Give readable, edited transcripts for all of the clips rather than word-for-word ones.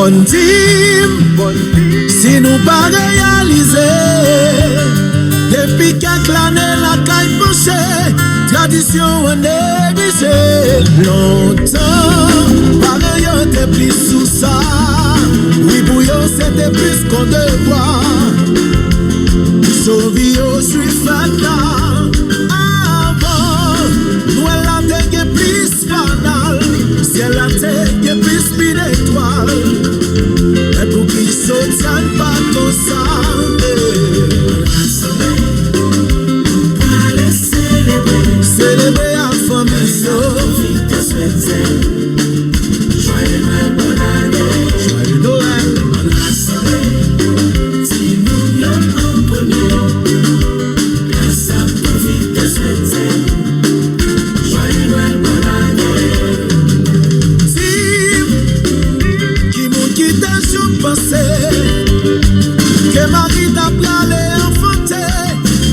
Bon team, si nous pas réaliser, depuis quelques années la caille penchée, tradition on négligée. Longtemps, pareil on était plus sous ça. Oui, bouillon c'était plus qu'on devoir. Sauvi au suis fatal. Avant, nous la tête plus banal. Si elle la tête plus mille étoiles. Et pour qu'il se tienne pas tout ça. Célébrer en famille. Joyeux Noël, bonne année. Joyeux Noël. Si nous y'en en premier, la ça profite de souhaiter. Joyeux Noël, bonne année. Si qui m'ont quitté, je pensais que Marie t'a parlé enfanté.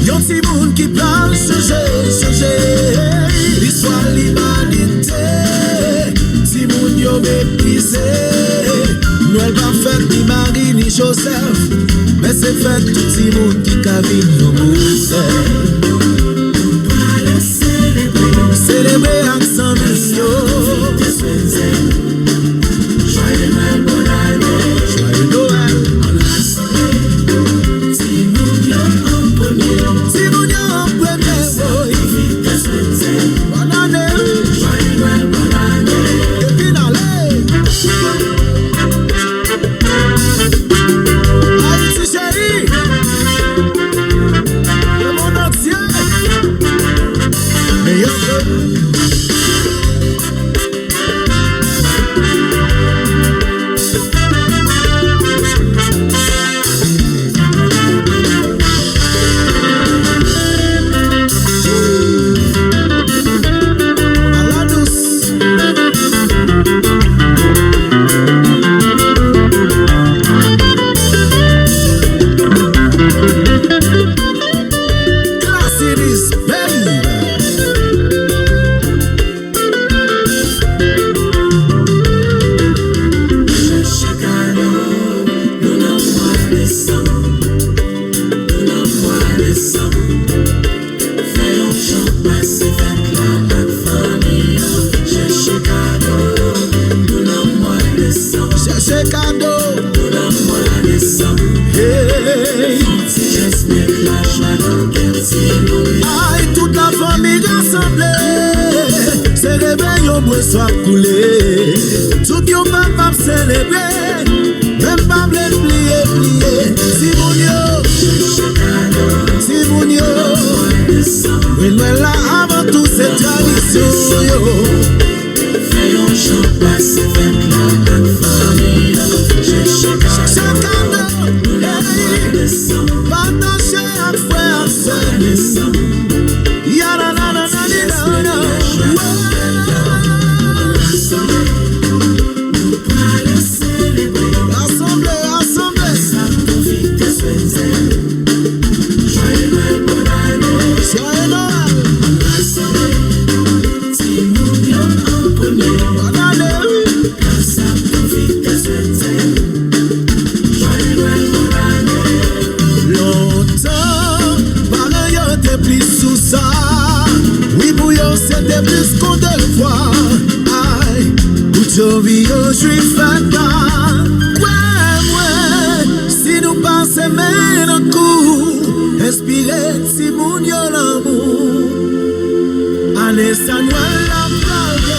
Y'en si moun qui parle changer. L'histoire l'humanité. Si moun yo méprisé. Noël pas fait ni Marie ni Joseph. Mais c'est fait tout si moun qui cavine nos moussels. Célébrer avec 100 millions. Joyeux Noël, bonne année. Joyeux Noël. Si moun yo en premier. Si moun yo en premier. Bonne année. Joyeux Noël, bonne année. Et puis allez. Haïti chérie. Le monde entier. Meilleur que soit coulé, tout yon pas célébrer, même pas plier. Si moun yo, oui Noël là avant tout c'est tradition yo. Faisons chant passer avec la famille, chaque cadeau, partager avec frère et sœur. Ya c'était plus qu'on devoir. Aïe, pour vie, je suis fatal. Ouais, si nous passons même un coup, inspiré, si mon yo l'amour. Allez, ça nous la plague.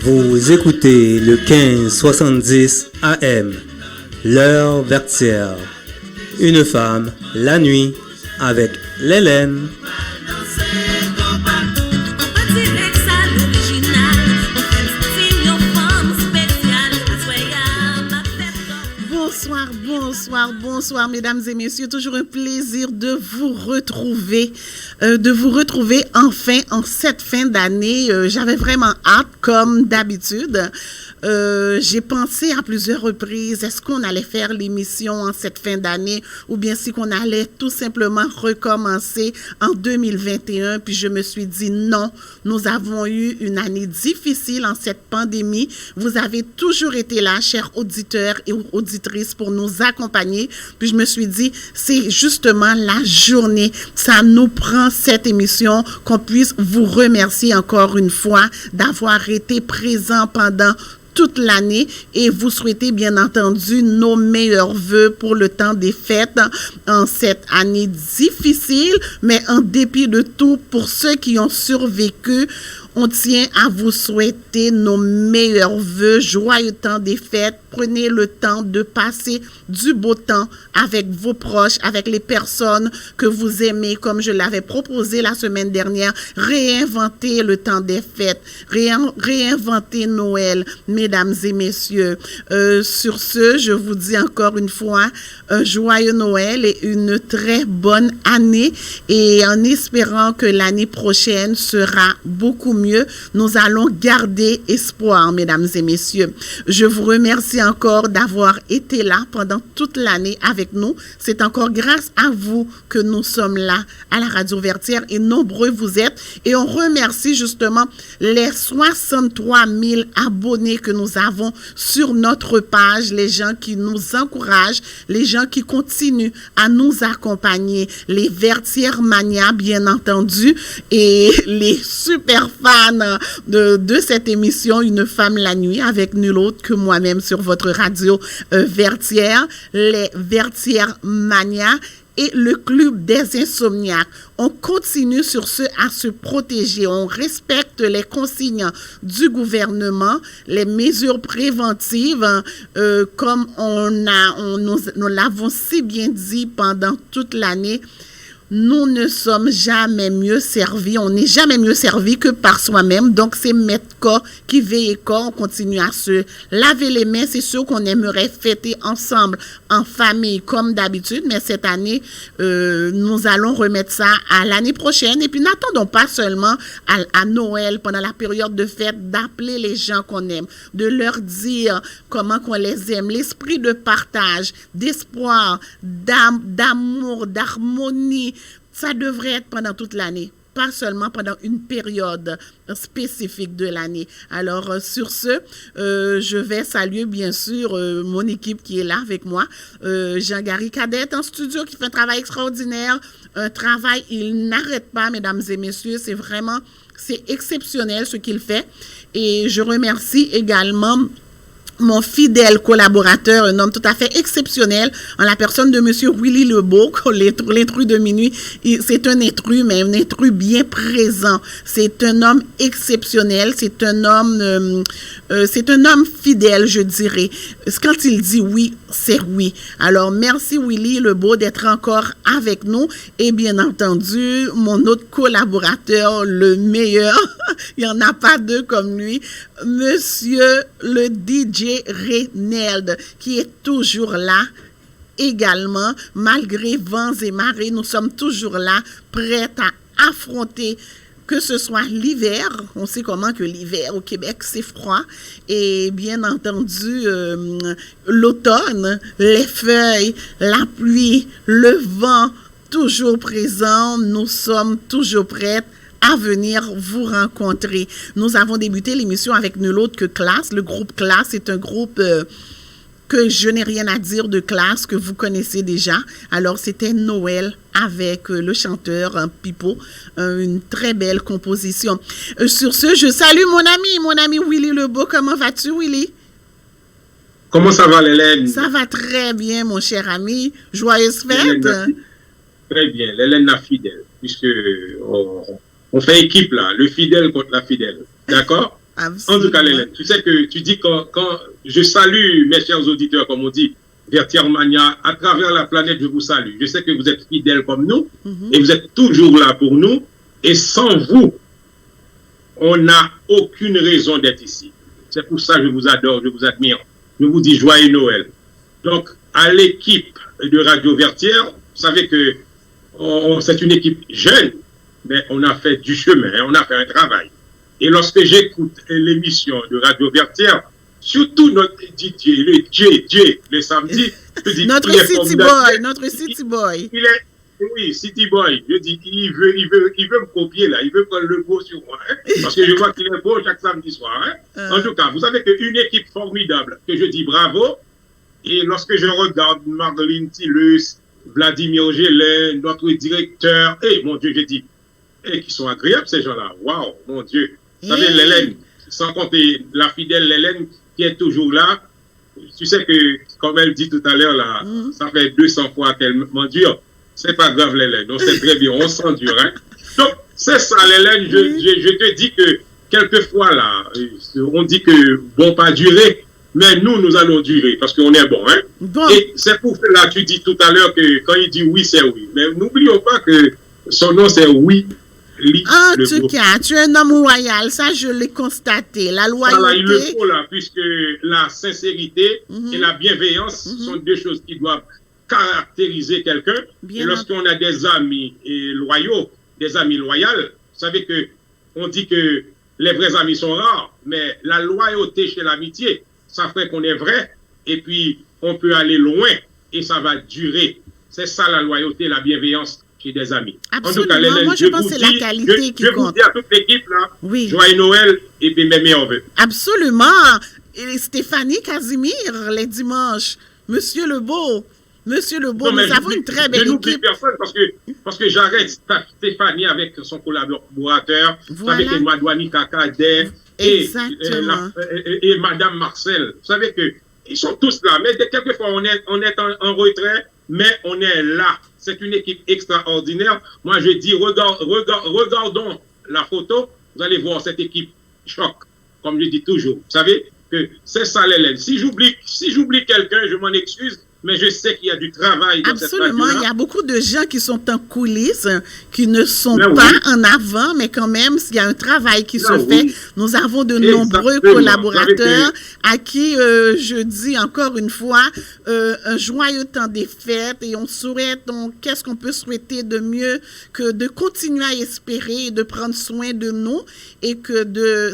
Vous écoutez le 1570 AM, l'heure vertière. Une femme, la nuit, avec l'Hélène. Bonsoir mesdames et messieurs, toujours un plaisir de vous retrouver enfin en cette fin d'année. J'avais vraiment hâte comme d'habitude j'ai pensé à plusieurs reprises, est-ce qu'on allait faire l'émission en cette fin d'année ou bien si qu'on allait tout simplement recommencer en 2021. Puis je me suis dit non, nous avons eu une année difficile en cette pandémie. Vous avez toujours été là, chers auditeurs et auditrices, pour nous accompagner. Puis je me suis dit, c'est justement la journée. Ça nous prend cette émission, qu'on puisse vous remercier encore une fois d'avoir été présent pendant toute l'année et vous souhaitez bien entendu nos meilleurs vœux pour le temps des fêtes en cette année difficile, mais en dépit de tout, pour ceux qui ont survécu, on tient à vous souhaiter nos meilleurs vœux, joyeux temps des fêtes. Prenez le temps de passer du beau temps avec vos proches, avec les personnes que vous aimez, comme je l'avais proposé la semaine dernière. Réinventez le temps des fêtes, réinventez Noël, mesdames et messieurs. Sur ce, je vous dis encore une fois, un joyeux Noël et une très bonne année. Et en espérant que l'année prochaine sera beaucoup mieux, nous allons garder espoir, mesdames et messieurs. Je vous remercie encore d'avoir été là pendant toute l'année avec nous. C'est encore grâce à vous que nous sommes là à la Radio Vertière et nombreux vous êtes. Et on remercie justement les 63 000 abonnés que nous avons sur notre page, les gens qui nous encouragent, les gens qui continuent à nous accompagner, les Vertières Mania, bien entendu, et les super fans de cette émission Une femme la nuit, avec nul autre que moi-même sur votre radio Vertière, les Vertières Mania et le Club des Insomniaques. On continue sur ce à se protéger. On respecte les consignes du gouvernement, les mesures préventives, comme nous l'avons si bien dit pendant toute l'année. Nous ne sommes jamais mieux servis, on n'est jamais mieux servi que par soi-même. Donc, c'est Maître Corps qui veille corps. On continue à se laver les mains. C'est sûr qu'on aimerait fêter ensemble, en famille, comme d'habitude. Mais cette année, nous allons remettre ça à l'année prochaine. Et puis, n'attendons pas seulement à Noël, pendant la période de fête, d'appeler les gens qu'on aime, de leur dire comment qu'on les aime. L'esprit de partage, d'espoir, d'amour, d'harmonie, ça devrait être pendant toute l'année, pas seulement pendant une période spécifique de l'année. Alors, sur ce, je vais saluer bien sûr mon équipe qui est là avec moi. Jean-Gary Cadet en studio qui fait un travail extraordinaire. Un travail, il n'arrête pas, mesdames et messieurs. C'est exceptionnel ce qu'il fait. Et je remercie également mon fidèle collaborateur, un homme tout à fait exceptionnel, en la personne de monsieur Willy Lebeau, l'intrus de minuit. C'est un intrus, mais un intrus bien présent. C'est un homme exceptionnel, c'est un homme fidèle, je dirais. Quand il dit oui, c'est oui. Alors, merci Willy Lebeau d'être encore avec nous. Et bien entendu, mon autre collaborateur, le meilleur, il n'y en a pas deux comme lui, monsieur le DJ Reynald, qui est toujours là également, malgré vents et marées. Nous sommes toujours là, prêts à affronter, que ce soit l'hiver. On sait comment que l'hiver au Québec, c'est froid. Et bien entendu, l'automne, les feuilles, la pluie, le vent, toujours présent. Nous sommes toujours prêts à venir vous rencontrer. Nous avons débuté l'émission avec nul autre que Classe. Le groupe Classe est un groupe que je n'ai rien à dire de Classe, que vous connaissez déjà. Alors, c'était Noël avec le chanteur Pipo. Une très belle composition. Sur ce, je salue mon ami Willy Lebeau. Comment vas-tu, Willy? Comment ça va, Hélène? Ça va très bien, mon cher ami. Joyeuse fête. Très bien, Hélène la fidèle, puisque on fait équipe là, le fidèle contre la fidèle. D'accord? En tout cas, Hélène, tu sais que tu dis quand je salue mes chers auditeurs, comme on dit, Vertières Mania, à travers la planète, je vous salue. Je sais que vous êtes fidèles comme nous, et vous êtes toujours là pour nous, et sans vous, on n'a aucune raison d'être ici. C'est pour ça que je vous adore, je vous admire. Je vous dis joyeux Noël. Donc, à l'équipe de Radio Vertière, vous savez que c'est une équipe jeune, mais on a fait du chemin, on a fait un travail. Et lorsque j'écoute l'émission de Radio Vertière, surtout notre DJ, le samedi. Je dis, notre City Boy. Oui, City Boy. Je dis, il veut me copier là. Il veut prendre le beau sur moi. Hein, parce que je vois qu'il est beau chaque samedi soir. Hein. En tout cas, vous savez qu'une équipe formidable, que je dis bravo. Et lorsque je regarde Mardeline Tillus, Vladimir Gélin, notre directeur, mon Dieu, j'ai dit, qui sont agréables ces gens-là. Waouh, mon Dieu. Vous savez, l'Hélène, sans compter la fidèle Hélène qui est toujours là. Tu sais que, comme elle dit tout à l'heure, là, ça fait 200 fois qu'elle m'endure. C'est pas grave, l'Hélène. On sait très bien, on s'endure. Hein. Donc, c'est ça, l'Hélène. Je te dis que, quelquefois, là, on dit que bon pas durer. Mais nous allons durer parce qu'on est bon. Hein? Bon. Et c'est pour cela, tu dis tout à l'heure que quand il dit oui, c'est oui. Mais n'oublions pas que son nom, c'est Oui. En tout cas, tu es un homme royal. Ça, je l'ai constaté. La loyauté. Voilà, il le faut là, puisque la sincérité et la bienveillance sont deux choses qui doivent caractériser quelqu'un. Et lorsqu'on a des amis loyaux, des amis loyaux, vous savez que on dit que les vrais amis sont rares, mais la loyauté chez l'amitié, ça fait qu'on est vrai, et puis on peut aller loin, et ça va durer. C'est ça la loyauté, la bienveillance chez des amis. Absolument. En tout cas, Hélène, moi je pense que c'est la qualité qui compte. Je vous dis à toute l'équipe, là, joyeux Noël, et puis mes meilleurs vœux. Absolument. Et Stéphanie Casimir, les dimanches, Monsieur Lebeau, nous avons une très belle équipe. Je n'oublie personne parce que j'arrête Stéphanie avec son collaborateur, avec Madouani Kakadé, et Madame Marcel. Vous savez que ils sont tous là, mais quelquefois on est en retrait, mais on est là. C'est une équipe extraordinaire. Moi je dis, regardons la photo, vous allez voir cette équipe choc, comme je dis toujours. Vous savez que c'est ça l'Hélène. Si j'oublie quelqu'un, je m'en excuse. Mais je sais qu'il y a du travail dans cette radio-là. Absolument, il y a beaucoup de gens qui sont en coulisses, qui ne sont pas en avant, mais quand même, il y a un travail qui se fait. Nous avons de nombreux collaborateurs à qui je dis encore une fois un joyeux temps des fêtes et on souhaite, qu'est-ce qu'on peut souhaiter de mieux que de continuer à espérer et de prendre soin de nous et que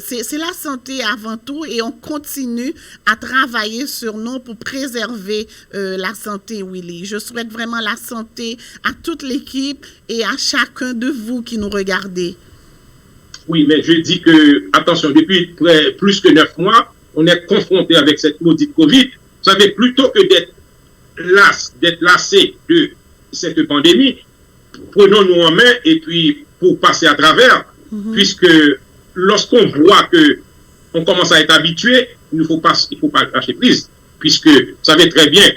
c'est la santé avant tout et on continue à travailler sur nous pour préserver la santé, Willy. Je souhaite vraiment la santé à toute l'équipe et à chacun de vous qui nous regardez. Oui, mais je dis que, attention, depuis plus que 9 mois, on est confronté avec cette maudite COVID. Vous savez, plutôt que d'être lassé de cette pandémie, prenons-nous en main et puis pour passer à travers, puisque lorsqu'on voit que on commence à être habitué, il ne faut pas lâcher prise, puisque vous savez très bien,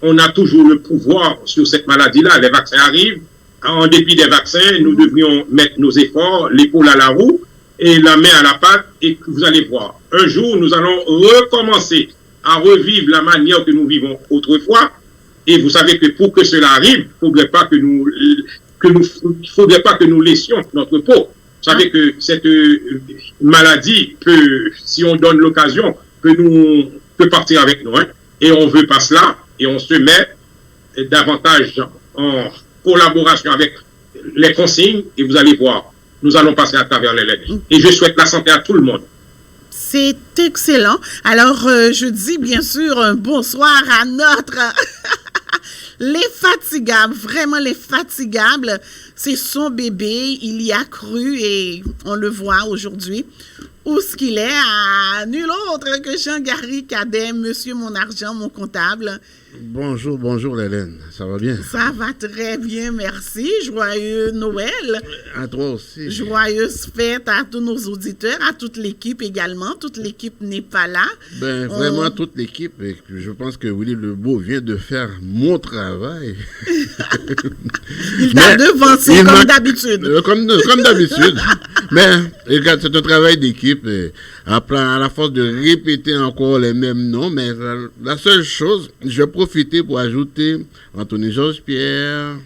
on a toujours le pouvoir sur cette maladie-là. Les vaccins arrivent. En dépit des vaccins, nous devrions mettre nos efforts, l'épaule à la roue et la main à la pâte. Et vous allez voir, un jour, nous allons recommencer à revivre la manière que nous vivons autrefois. Et vous savez que pour que cela arrive, il ne faudrait pas que nous laissions notre peau. Vous savez que cette maladie peut, si on donne l'occasion, peut partir avec nous. Hein. Et on ne veut pas cela. Et on se met davantage en collaboration avec les consignes et vous allez voir, nous allons passer à travers les lettres. Et je souhaite la santé à tout le monde. C'est excellent. Alors, je dis bien sûr un bonsoir à notre... les fatigables, vraiment les fatigables. C'est son bébé, il y a cru et on le voit aujourd'hui. Où ce qu'il est, à nul autre que Jean-Gary Cadet, monsieur mon argent, mon comptable. Bonjour Hélène, ça va bien? Ça va très bien, merci. Joyeux Noël. À toi aussi. Joyeuses fêtes à tous nos auditeurs, à toute l'équipe également. Toute l'équipe n'est pas là. Vraiment toute l'équipe. Je pense que Willy Lebeau vient de faire mon travail. Il t'a devancé comme d'habitude. Comme d'habitude. Mais regarde, c'est un travail d'équipe. À la force de répéter encore les mêmes noms, mais la seule chose, je vais profiter pour ajouter Anthony Georges-Pierre,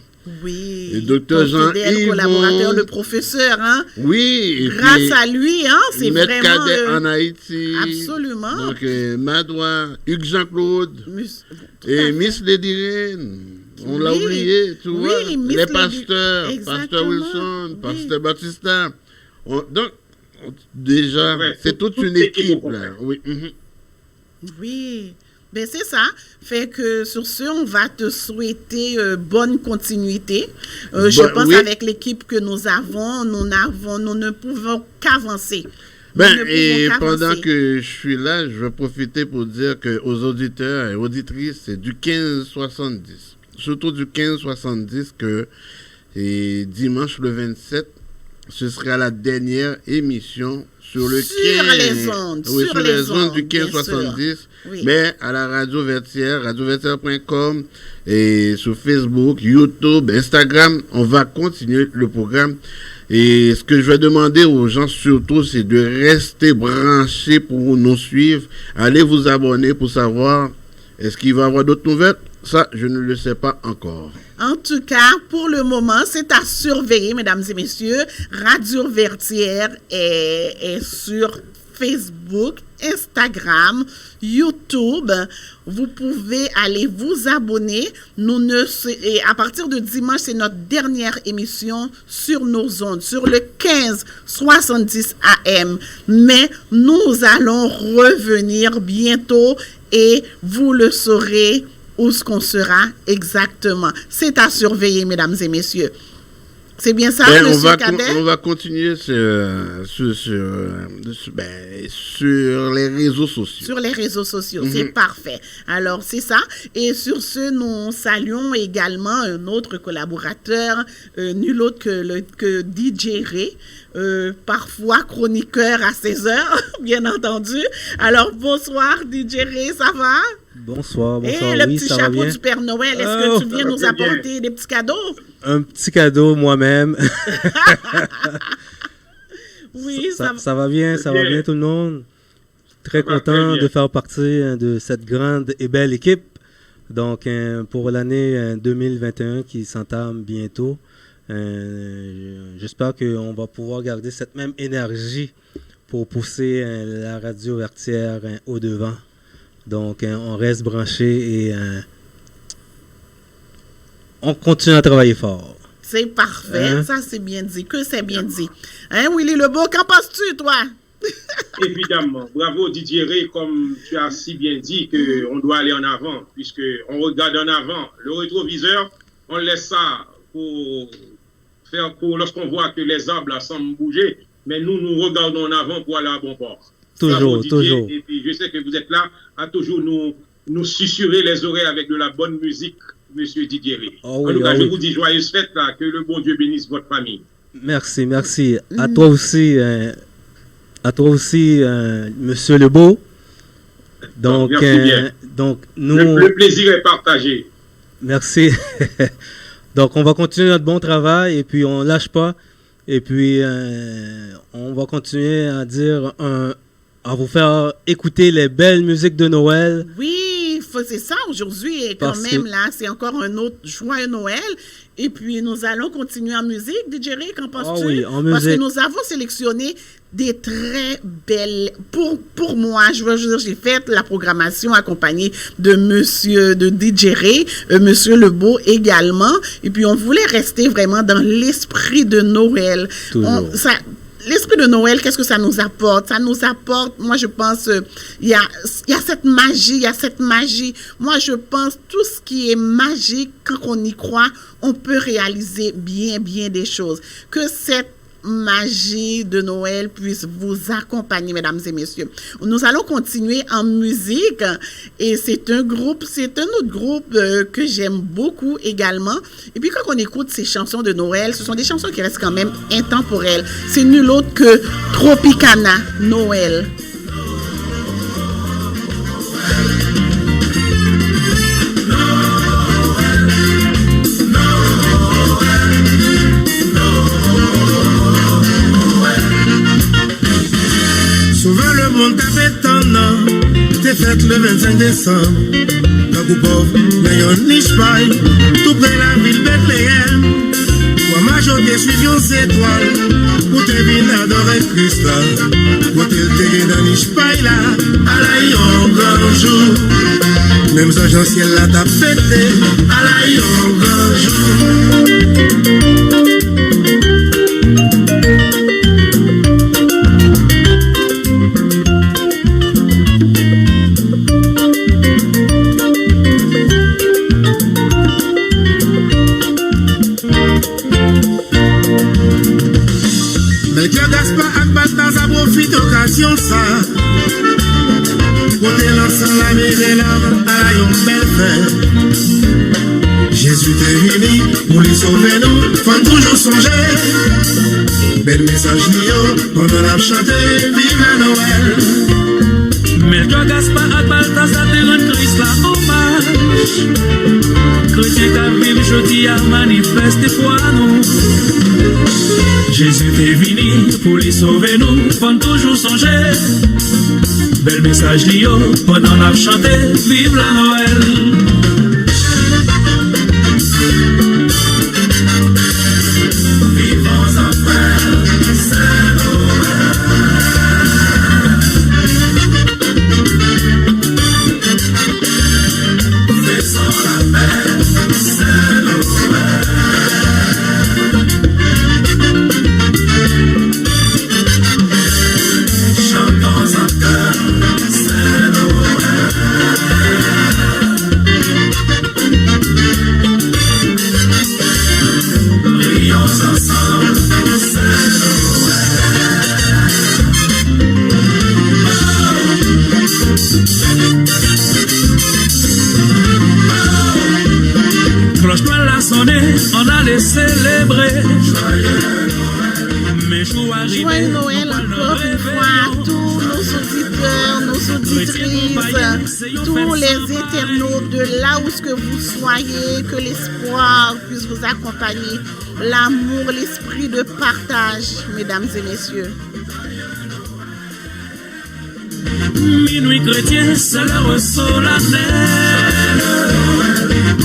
oui, le docteur Jean-Yves, collaborateur, le professeur, hein? Oui, et grâce à lui, hein, c'est Maître vraiment Cadet en Haïti, absolument. Donc Madoua, Hugues Jean-Claude et Miss Lédirène. On l'a oublié, tu vois, les pasteurs, Pasteur Wilson, Pasteur Batista. Donc déjà, c'est toute une équipe là. Oui. Oui. Ben c'est ça. Fait que sur ce, on va te souhaiter bonne continuité. Je pense avec l'équipe que nous avons, nous ne pouvons qu'avancer. Et pendant que je suis là, je vais profiter pour dire que aux auditeurs et auditrices, c'est du 15-70. Surtout du 15-70 que dimanche le 27, ce sera la dernière émission sur le 15. Les ondes. Oui, sur les ondes du 15-70. Oui. Mais à la Radio Vertière, radiovertière.com et sur Facebook, YouTube, Instagram, on va continuer le programme. Et ce que je vais demander aux gens surtout, c'est de rester branchés pour nous suivre. Allez vous abonner pour savoir est-ce qu'il va y avoir d'autres nouvelles. Ça, je ne le sais pas encore. En tout cas, pour le moment, c'est à surveiller, mesdames et messieurs. Radio Vertière est sur Facebook, Instagram, YouTube. Vous pouvez aller vous abonner. Et à partir de dimanche, c'est notre dernière émission sur nos ondes, sur le 15-70 AM. Mais nous allons revenir bientôt et vous le saurez où ce qu'on sera exactement. C'est à surveiller, mesdames et messieurs. C'est bien ça, monsieur Cadet? On va continuer sur les réseaux sociaux. Sur les réseaux sociaux, c'est parfait. Alors, c'est ça. Et sur ce, nous saluons également un autre collaborateur, nul autre que DJ Ray, parfois chroniqueur à 16h, bien entendu. Alors, bonsoir, DJ Ray, ça va? Bonsoir. Et le petit chapeau du Père Noël, est-ce que tu viens nous apporter des petits cadeaux? Un petit cadeau moi-même. Oui, ça va bien, ça va bien tout le monde. Très content de faire partie de cette grande et belle équipe. Donc, pour l'année 2021 qui s'entame bientôt, j'espère qu'on va pouvoir garder cette même énergie pour pousser la radio Vertière au devant. Donc, on reste branché et on continue à travailler fort. C'est parfait, ça c'est bien dit, que c'est bien dit. Hein, Willy Lebeau, qu'en penses-tu, toi? Évidemment, bravo Didier Ray, comme tu as si bien dit qu'on doit aller en avant, puisqu'on regarde en avant. Le rétroviseur, on laisse ça pour lorsqu'on voit que les arbres là, semblent bouger, mais nous regardons en avant pour aller à bon port. Toujours, toujours. Et puis je sais que vous êtes là à toujours nous susurrer les oreilles avec de la bonne musique, monsieur Didier Ray. En tout cas, je vous dis joyeuse fête là, que le bon Dieu bénisse votre famille. Merci. À toi aussi, monsieur Lebeau. Donc, merci bien. Donc nous, le plaisir est partagé. Merci. Donc, on va continuer notre bon travail et puis on lâche pas. Et puis, on va continuer à à vous faire écouter les belles musiques de Noël. Oui, c'est ça aujourd'hui. Et quand même, là, c'est encore un autre joyeux Noël. Et puis, nous allons continuer en musique. DJ Ray, qu'en penses-tu? Oui, en musique. Parce que nous avons sélectionné des très belles... Pour moi, je veux dire, j'ai fait la programmation accompagnée de DJ Ray, monsieur Lebeau également. Et puis, on voulait rester vraiment dans l'esprit de Noël. L'esprit de Noël, qu'est-ce que ça nous apporte? Ça nous apporte, moi je pense, il y a cette magie, Moi je pense, tout ce qui est magique, quand on y croit, on peut réaliser bien des choses. Que cette magie de Noël puisse vous accompagner, mesdames et messieurs. Nous allons continuer en musique et c'est un autre groupe que j'aime beaucoup également. Et puis quand on écoute ces chansons de Noël, ce sont des chansons qui restent quand même intemporelles. C'est nul autre que Tropicana, Noël. Souvent le monde t'a fait tendant, t'es fête le 25 décembre. Dans le pauvre, mais y'en niche pas, tout près la ville Bethléem. Pour majorité, suivi aux étoiles, pour te venir adorer Christ là. Pour te le dans niche pas là, à la yon grand jour. Même sans Jean ciel là t'a fêté, à la yon grand jour. Jésus t'est venu pour les sauver nous, faut toujours songer. Bel message lion, pendant la chanté, vive la Noël. Melchior, Gaspard et Balthazar te rendent Christ la hommage. Chrétien qui vivent jeudi a manifesté foi nous. Jésus t'est venu pour les sauver nous, faut toujours songer. Bel message lion, pendant la chanté, vive la Noël. On allait célébrer. Joyeux Noël encore une fois à tous nos auditeurs, nos auditrices, tous les internautes de là où ce que vous soyez, que l'espoir puisse vous accompagner, l'amour, l'esprit de partage, mesdames et messieurs. Minuit chrétien, c'est l'heure solennelle.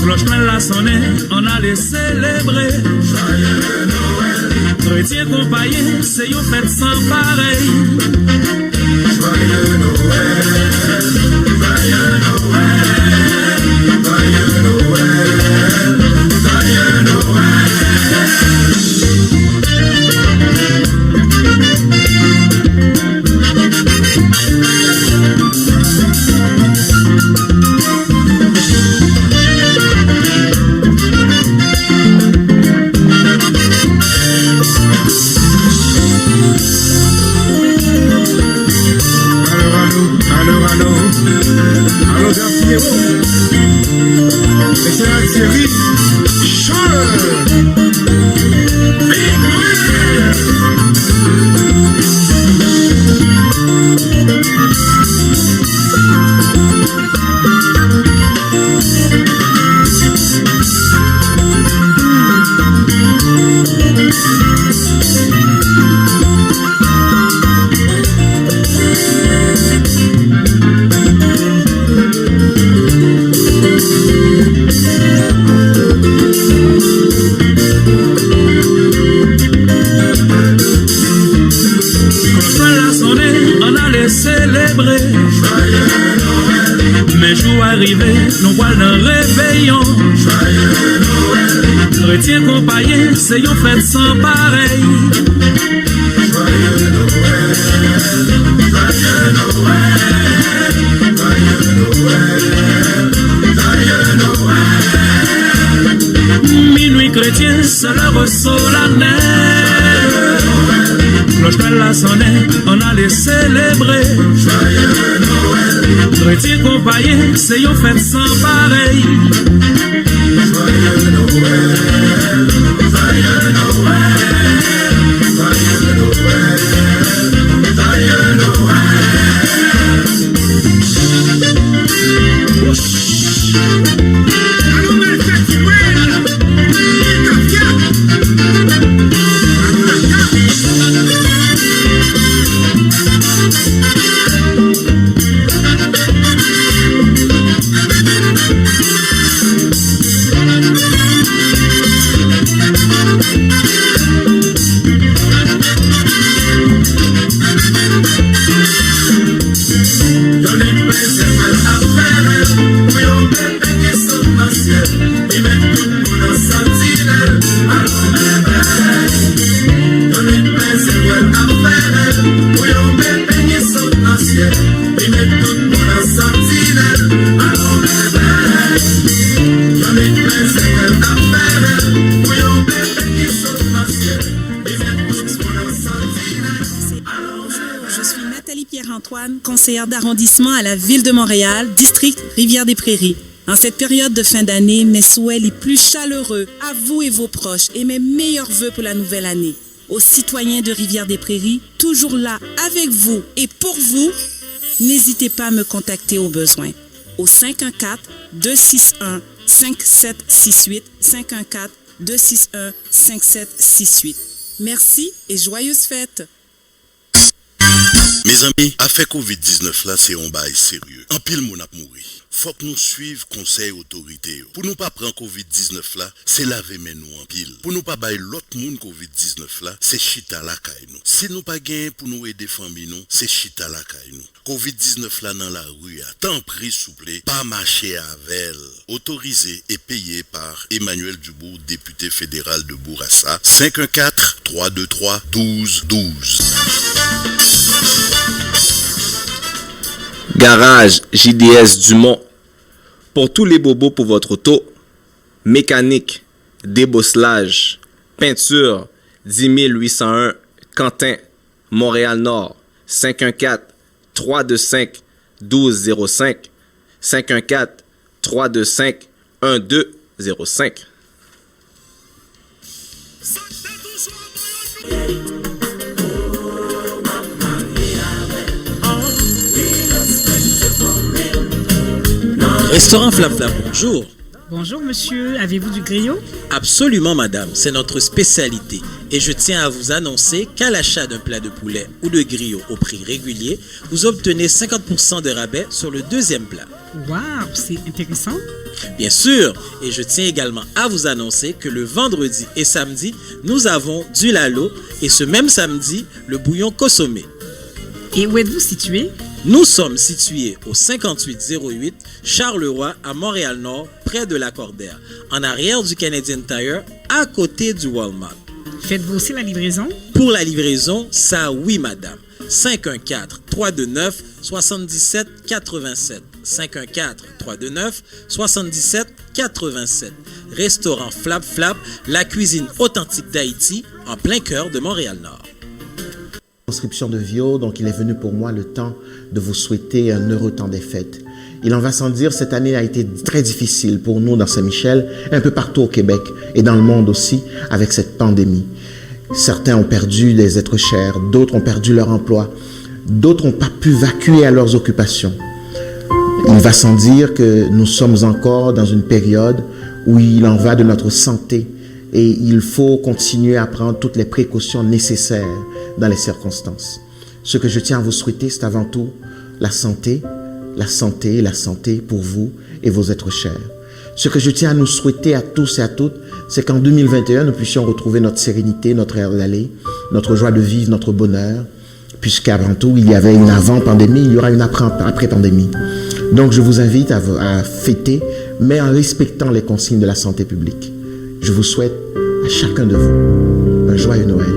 Cloche plein la sonné, on allait célébrer. Joyeux Noël. Chrétien compagnie, c'est une fête sans pareil. Joyeux Noël, joyeux Noël, joyeux Noël, joyeux Noël. Allô, Garcia, et c'est la série célébrer. Joyeux Noël. Mais jour arrivé, nous voilà dans réveillon. Joyeux Noël. Chrétien compagnie, c'est une fête sans pareil. Joyeux Noël. Joyeux Noël. Joyeux Noël. Joyeux Noël. Minuit chrétien, c'est l'heure solennelle. Cloche plein la sonnette, on allait célébrer. Joyeux Noël. Chrétien compagnie, c'est une fête sans pareil. Joyeux Noël. Joyeux Noël. Joyeux Noël. Joyeux Noël. Conseillère d'arrondissement à la Ville de Montréal, district Rivière-des-Prairies. En cette période de fin d'année, mes souhaits les plus chaleureux à vous et vos proches et mes meilleurs vœux pour la nouvelle année. Aux citoyens de Rivière-des-Prairies, toujours là avec vous et pour vous, n'hésitez pas à me contacter au besoin. Au 514-261-5768, 514-261-5768. Merci et joyeuses fêtes! Mes amis, affaire Covid-19 là, c'est un bail sérieux. En pile, mon a mouri. Faut que nous suivions conseil autorité. Pour nous pas prendre Covid-19 là, c'est laver mais nous en pile. Pour nous pas bailler l'autre monde Covid-19 là, c'est chita la caille nous. Si nous pas gain pour nous aider famille nous, c'est chita la caille nous. Covid-19 là dans la rue, tant pris souple, pas marcher avec. Autorisé et payé par Emmanuel Dubourg, député fédéral de Bourassa. 514-323-1212. Garage JDS Dumont. Pour tous les bobos pour votre auto, mécanique, débosselage, peinture, 10 801 Quentin, Montréal-Nord, 514-325-1205, 514-325-1205. Restaurant Flap Flap, bonjour. Bonjour monsieur, avez-vous du griot? Absolument madame, c'est notre spécialité. Et je tiens à vous annoncer qu'à l'achat d'un plat de poulet ou de griot au prix régulier, vous obtenez 50% de rabais sur le deuxième plat. Waouh, c'est intéressant. Bien sûr, et je tiens également à vous annoncer que le vendredi et samedi, nous avons du lalo et ce même samedi, le bouillon consommé. Et où êtes-vous situé? Nous sommes situés au 5808 Charleroi à Montréal-Nord, près de la Cordère, en arrière du Canadian Tire, à côté du Walmart. Faites-vous aussi la livraison? Pour la livraison, ça oui madame. 514-329-7787. 514-329-7787. Restaurant Flap Flap, la cuisine authentique d'Haïti, en plein cœur de Montréal-Nord. Inscription de Vio, donc il est venu pour moi le temps de vous souhaiter un heureux temps des fêtes. Il en va sans dire, cette année a été très difficile pour nous dans Saint-Michel, un peu partout au Québec et dans le monde aussi, avec cette pandémie. Certains ont perdu des êtres chers, d'autres ont perdu leur emploi, d'autres n'ont pas pu vaquer à leurs occupations. Il va sans dire que nous sommes encore dans une période où il en va de notre santé et il faut continuer à prendre toutes les précautions nécessaires dans les circonstances. Ce que je tiens à vous souhaiter, c'est avant tout la santé, la santé, la santé pour vous et vos êtres chers. Ce que je tiens à nous souhaiter à tous et à toutes, c'est qu'en 2021, nous puissions retrouver notre sérénité, notre air d'aller, notre joie de vivre, notre bonheur, puisqu'avant tout, il y avait une avant-pandémie, il y aura une après-pandémie. Donc, je vous invite à fêter, mais en respectant les consignes de la santé publique. Je vous souhaite à chacun de vous un joyeux Noël,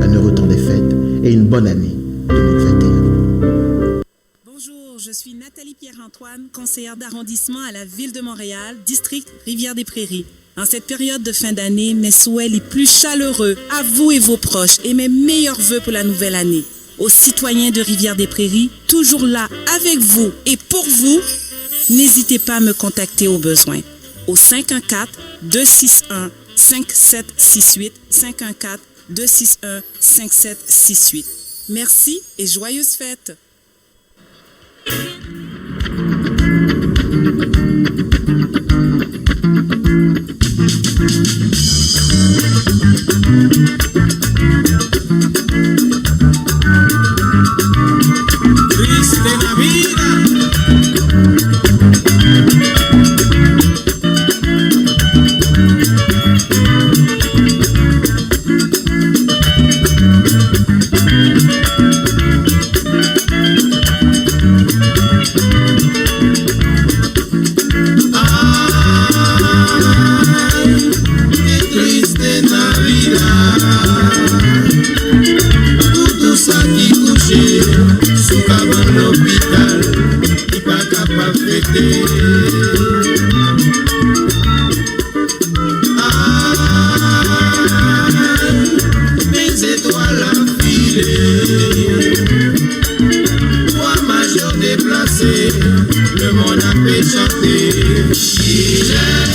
un heureux temps des fêtes et une bonne année 2021. Bonjour, je suis Nathalie Pierre-Antoine, conseillère d'arrondissement à la Ville de Montréal, district Rivière-des-Prairies. En cette période de fin d'année, mes souhaits les plus chaleureux à vous et vos proches et mes meilleurs vœux pour la nouvelle année. Aux citoyens de Rivière-des-Prairies, toujours là avec vous et pour vous, n'hésitez pas à me contacter au besoin. Au 514-261-5768, 514-261-5768. Merci et joyeuses fêtes! Triste la vida.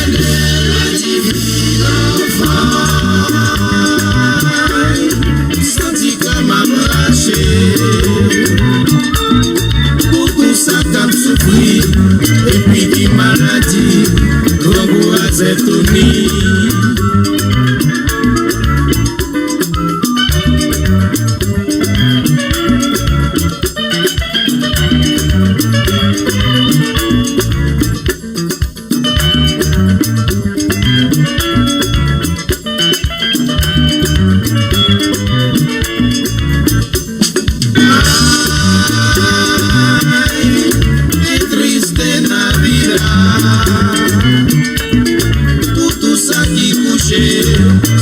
le divin enfant, senti comme abraché, pour tout ça t'as souffri, et puis qui maladie, grand goût à cette nuit.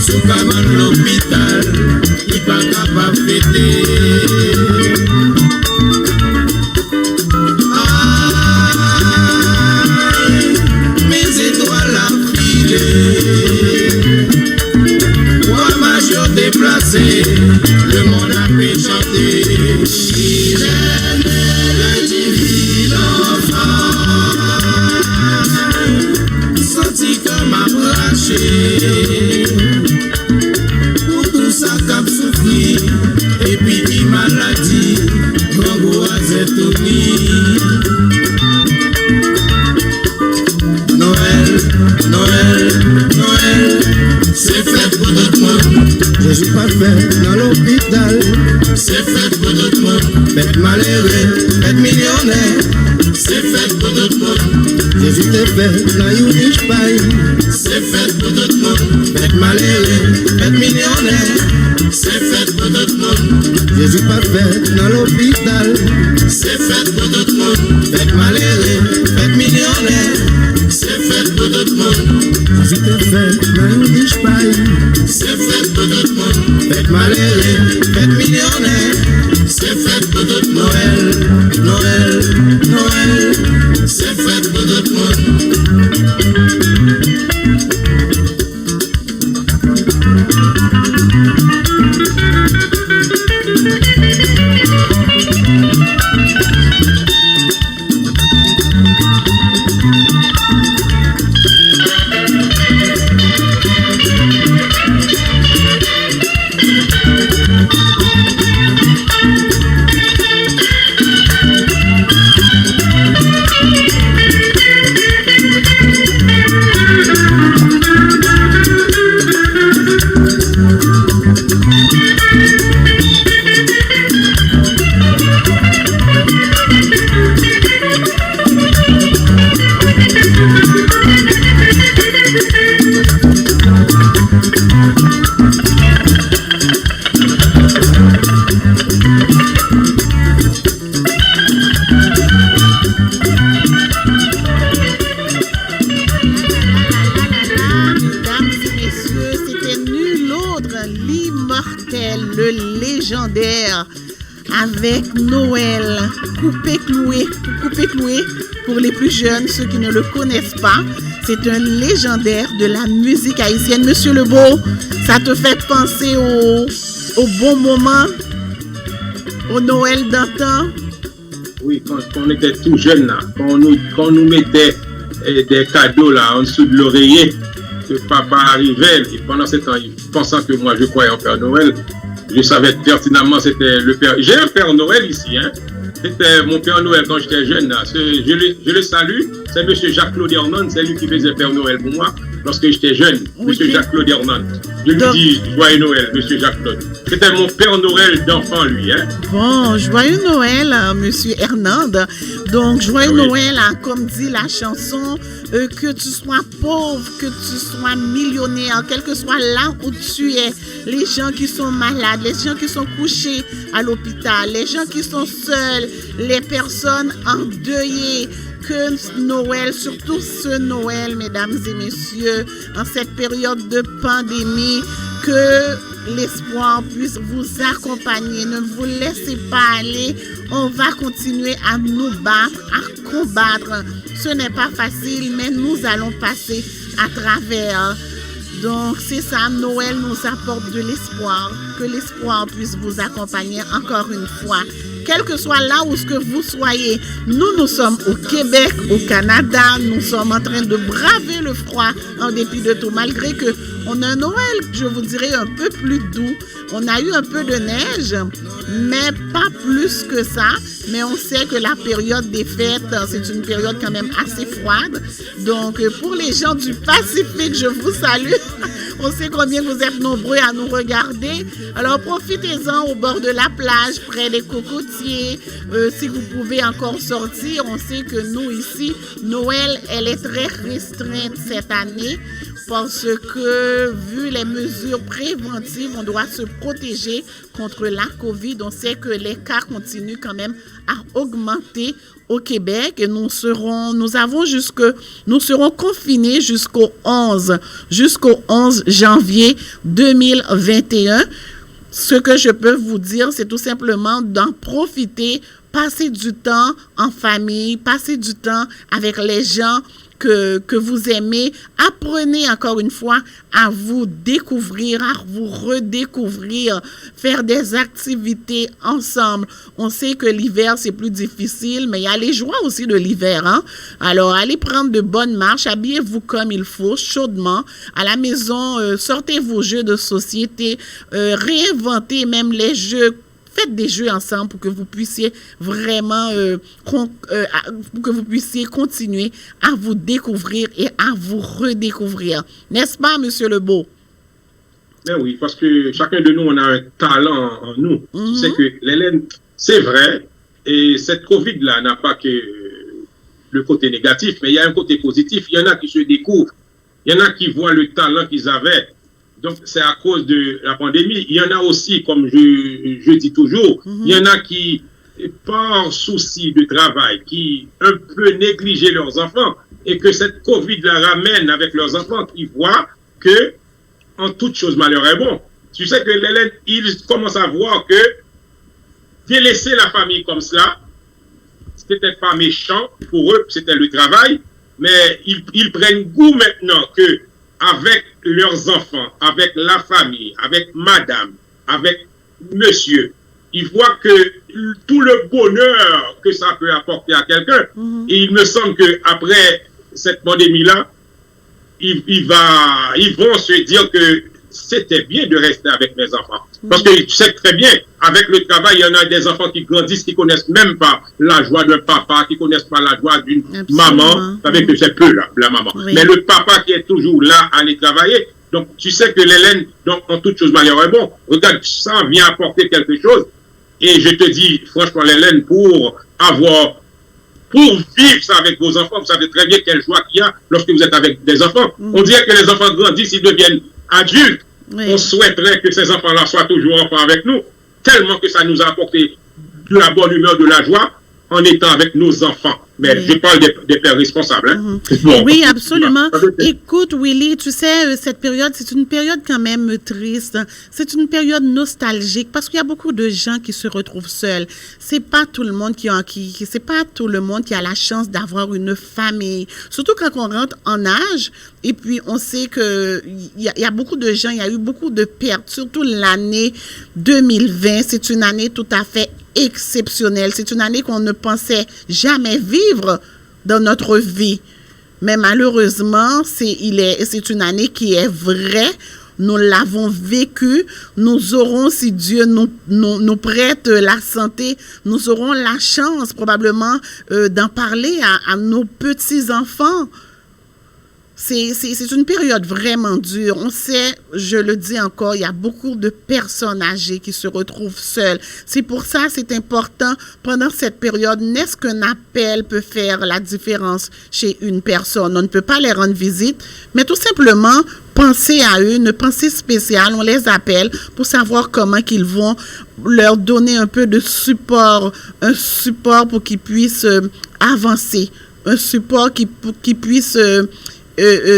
Sous caban l'hôpital, il pas capable de fêter. Mes étoiles à filer, roi major déplacé, le monde a fait chanter. Le divin enfant, senti comme abraché. Et puis qui maladie, Congo à Zetouni. Noël, Noël, Noël, c'est fait pour tout le monde. Je suis pas fait dans l'hôpital, c'est fait pour tout le monde. Faites malheureux, faites millionnaire, c'est fait pour tout le monde. Jésus te fait dans Younish Paille, c'est fait pour tout le monde. Faites malheureux, faites millionnaire, c'est fait pour tout le monde. Jésus pas fait dans l'hôpital, c'est fait pour tout le monde. Faites malheureux, faites millionnaire, c'est fait pour tout le monde. Jésus te fait dans Younish Paille, c'est fait pour tout le monde. Faites malheureux, faites millionnaire, c'est fait pour tout le monde. Noël, Noël, Noël, c'est fait pour tout le monde. Avec Noël, coupé cloué pour les plus jeunes, ceux qui ne le connaissent pas. C'est un légendaire de la musique haïtienne. Monsieur Lebeau, ça te fait penser au bon moment, au Noël d'antan? Oui, quand on était tout jeune, là, quand on nous mettait des cadeaux là, en dessous de l'oreiller, que papa arrivait, et pendant ce temps, pensant que moi je croyais en Père Noël, je savais pertinemment c'était le Père. J'ai un Père Noël ici, hein. C'était mon Père Noël quand j'étais jeune. Là. Je le salue. C'est M. Jacques-Claude Hernand, c'est lui qui faisait Père Noël pour moi lorsque j'étais jeune. Okay. M. Jacques-Claude Hernand. Je lui dis joyeux Noël, M. Jacques-Claude. C'était mon Père Noël d'enfant, lui. Hein. Bon, joyeux Noël, M. Hernand. Donc, joyeux Noël, comme dit la chanson, que tu sois pauvre, que tu sois millionnaire, quel que soit là où tu es, les gens qui sont malades, les gens qui sont couchés à l'hôpital, les gens qui sont seuls, les personnes endeuillées, que Noël, surtout ce Noël, mesdames et messieurs, en cette période de pandémie, que l'espoir puisse vous accompagner. Ne vous laissez pas aller. On va continuer à nous battre, à combattre. Ce n'est pas facile, mais nous allons passer à travers. Donc, c'est ça, Noël nous apporte de l'espoir. Que l'espoir puisse vous accompagner encore une fois. quel que soit là où ce que vous soyez. Nous sommes au Québec, au Canada, nous sommes en train de braver le froid en dépit de tout, malgré que on a un Noël, je vous dirais, un peu plus doux. On a eu un peu de neige, mais pas plus que ça. Mais on sait que la période des fêtes, c'est une période quand même assez froide. Donc, pour les gens du Pacifique, je vous salue. On sait combien vous êtes nombreux à nous regarder. Alors, profitez-en au bord de la plage, près des cocotiers. Si vous pouvez encore sortir, on sait que nous, ici, Noël, elle est très restreinte cette année. Parce que, vu les mesures préventives, on doit se protéger contre la COVID. On sait que les cas continuent quand même à augmenter au Québec et nous serons confinés jusqu'au 11 janvier 2021. Ce que je peux vous dire, c'est tout simplement d'en profiter, passer du temps en famille, passer du temps avec les gens que vous aimez. Apprenez encore une fois à vous découvrir, à vous redécouvrir, faire des activités ensemble. On sait que l'hiver, c'est plus difficile, mais il y a les joies aussi de l'hiver, hein? Alors, allez prendre de bonnes marches, habillez-vous comme il faut, chaudement. À la maison, sortez vos jeux de société, réinventez même les jeux. Faites des jeux ensemble pour que vous puissiez vraiment pour que vous puissiez continuer à vous découvrir et à vous redécouvrir. N'est-ce pas, Monsieur Lebeau? Ben oui, parce que chacun de nous, on a un talent en nous. Tu sais que l'Hélène, c'est vrai, et cette COVID-là n'a pas que le côté négatif, mais il y a un côté positif. Il y en a qui se découvrent. Il y en a qui voient le talent qu'ils avaient. Donc, c'est à cause de la pandémie. Il y en a aussi, comme je dis toujours, il y en a qui, par souci de travail, qui un peu négligent leurs enfants et que cette COVID la ramène avec leurs enfants, qui voient que, en toute chose, malheur est bon. Tu sais que l'Hélène, ils commencent à voir que délaisser la famille comme cela, c'était pas méchant pour eux, c'était le travail, mais ils prennent goût maintenant que avec leurs enfants, avec la famille, avec madame, avec monsieur, ils voient que tout le bonheur que ça peut apporter à quelqu'un, et il me semble qu'après cette pandémie-là, ils vont se dire que c'était bien de rester avec mes enfants. Parce que tu sais très bien, avec le travail, il y en a des enfants qui grandissent, qui connaissent même pas la joie d'un papa, qui connaissent pas la joie d'une maman. Vous savez que c'est peu la maman. Oui. Mais le papa qui est toujours là à aller travailler. Donc, tu sais que l'Hélène, donc, en toute chose malheur est bon. Regarde, ça vient apporter quelque chose. Et je te dis, franchement, l'Hélène, pour vivre ça avec vos enfants, vous savez très bien quelle joie qu'il y a lorsque vous êtes avec des enfants. On dirait que les enfants grandissent, ils deviennent adultes. Oui. On souhaiterait que ces enfants-là soient toujours enfants avec nous, tellement que ça nous a apporté de la bonne humeur, de la joie, en étant avec nos enfants. Mais je parle des pères responsables. Hein? Bon. Oui, absolument. Écoute, Willy, tu sais, cette période, c'est une période quand même triste. C'est une période nostalgique parce qu'il y a beaucoup de gens qui se retrouvent seuls. C'est pas tout le monde c'est pas tout le monde qui a la chance d'avoir une famille. Surtout quand on rentre en âge. Et puis, on sait que il y a beaucoup de gens, il y a eu beaucoup de pertes. Surtout l'année 2020, c'est une année tout à fait exceptionnelle. C'est une année qu'on ne pensait jamais vivre dans notre vie. Mais malheureusement, c'est une année qui est vraie. Nous l'avons vécue. Nous aurons, si Dieu nous prête la santé, nous aurons la chance probablement d'en parler à nos petits-enfants. C'est une période vraiment dure. On sait, je le dis encore, il y a beaucoup de personnes âgées qui se retrouvent seules. C'est pour ça que c'est important, pendant cette période, n'est-ce qu'un appel peut faire la différence chez une personne? On ne peut pas les rendre visite, mais tout simplement, penser à eux, une pensée spéciale, on les appelle pour savoir comment qu'ils vont, leur donner un peu de support, un support pour qu'ils puissent avancer, un support qui puisse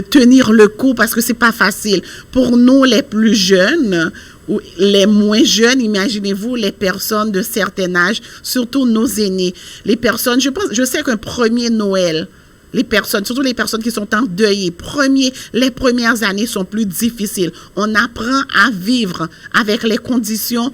tenir le coup, parce que c'est pas facile. Pour nous, les plus jeunes ou les moins jeunes, imaginez-vous les personnes de certain âge, surtout nos aînés. Les personnes, je sais qu'un premier Noël, les personnes, surtout les personnes qui sont endeuillées, les premières années sont plus difficiles. On apprend à vivre avec les conditions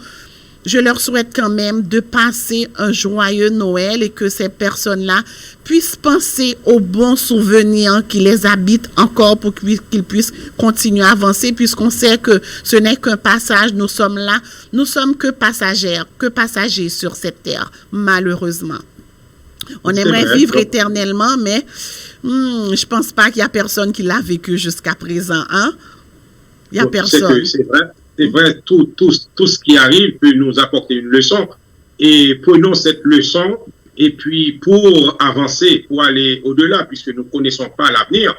je leur souhaite quand même de passer un joyeux Noël et que ces personnes-là puissent penser aux bons souvenirs qui les habitent encore pour qu'ils puissent continuer à avancer, puisqu'on sait que ce n'est qu'un passage, nous sommes là, nous sommes que passagers sur cette terre, malheureusement. On aimerait vivre éternellement, mais je pense pas qu'il y a personne qui l'a vécu jusqu'à présent, hein? Il y a personne. C'est vrai, tout ce qui arrive peut nous apporter une leçon. Et prenons cette leçon, et puis pour avancer, pour aller au-delà, puisque nous ne connaissons pas l'avenir,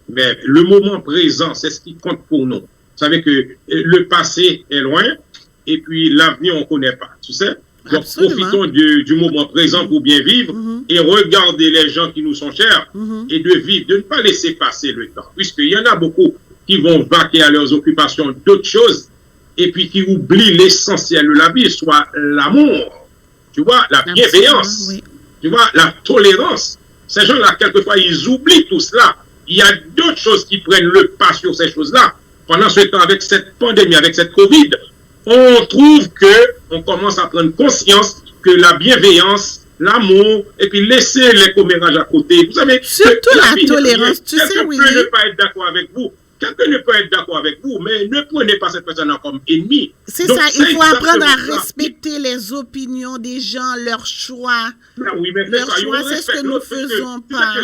mais le moment présent, c'est ce qui compte pour nous. Vous savez que le passé est loin, et puis l'avenir, on ne connaît pas, tu sais. Donc, profitons du moment présent pour bien vivre et regarder les gens qui nous sont chers et de vivre, de ne pas laisser passer le temps, puisqu'il y en a beaucoup qui vont vaquer à leurs occupations d'autres choses et puis qui oublient l'essentiel de la vie, soit l'amour, tu vois, la bienveillance, tu vois, la tolérance. Ces gens-là, quelquefois, ils oublient tout cela. Il y a d'autres choses qui prennent le pas sur ces choses-là. Pendant ce temps, avec cette pandémie, avec cette Covid, on trouve qu'on commence à prendre conscience que la bienveillance, l'amour, et puis laisser les commérages à côté. Vous savez, surtout la tolérance, tu sais, quelqu'un peut ne pas être d'accord avec vous. Quelqu'un ne peut être d'accord avec vous, mais ne prenez pas cette personne comme ennemi. C'est ça, il faut apprendre à respecter les opinions des gens, leurs choix. Oui, mais leur choix, c'est ce que nous ne faisons pas.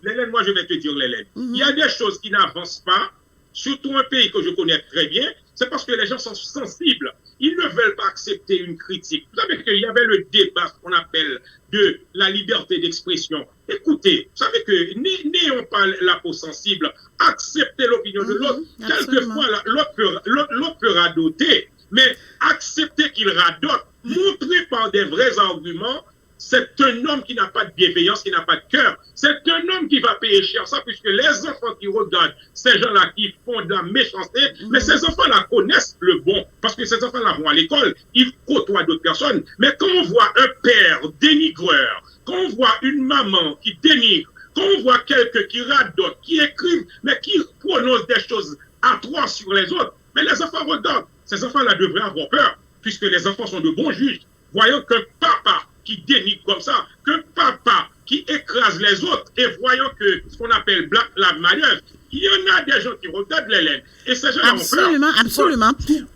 Lélène, moi je vais te dire, Lélène, il y a des choses qui n'avancent pas, surtout un pays que je connais très bien, c'est parce que les gens sont sensibles. Ils ne veulent pas accepter une critique. Vous savez qu'il y avait le débat qu'on appelle de la liberté d'expression. Écoutez, vous savez que n'ayons pas la peau sensible, acceptez l'opinion de l'autre. Quelquefois, l'autre peut radoter, mais acceptez qu'il radote, montrez par des vrais arguments. C'est un homme qui n'a pas de bienveillance, qui n'a pas de cœur. C'est un homme qui va payer cher ça, puisque les enfants qui regardent ces gens-là qui font de la méchanceté, mais ces enfants-là connaissent le bon, parce que ces enfants-là vont à l'école, ils côtoient d'autres personnes. Mais quand on voit un père dénigreur, quand on voit une maman qui dénigre, quand on voit quelqu'un qui radote, qui écrive, mais qui prononce des choses atroces sur les autres, mais les enfants regardent. Ces enfants-là devraient avoir peur, puisque les enfants sont de bons juges. Voyons qu'un papa qui dénigre comme ça, qu'un papa qui écrase les autres, et voyons que ce qu'on appelle Black Lives Matter, il y en a des gens qui regardent les laines, et ces gens-là ont peur. Absolument.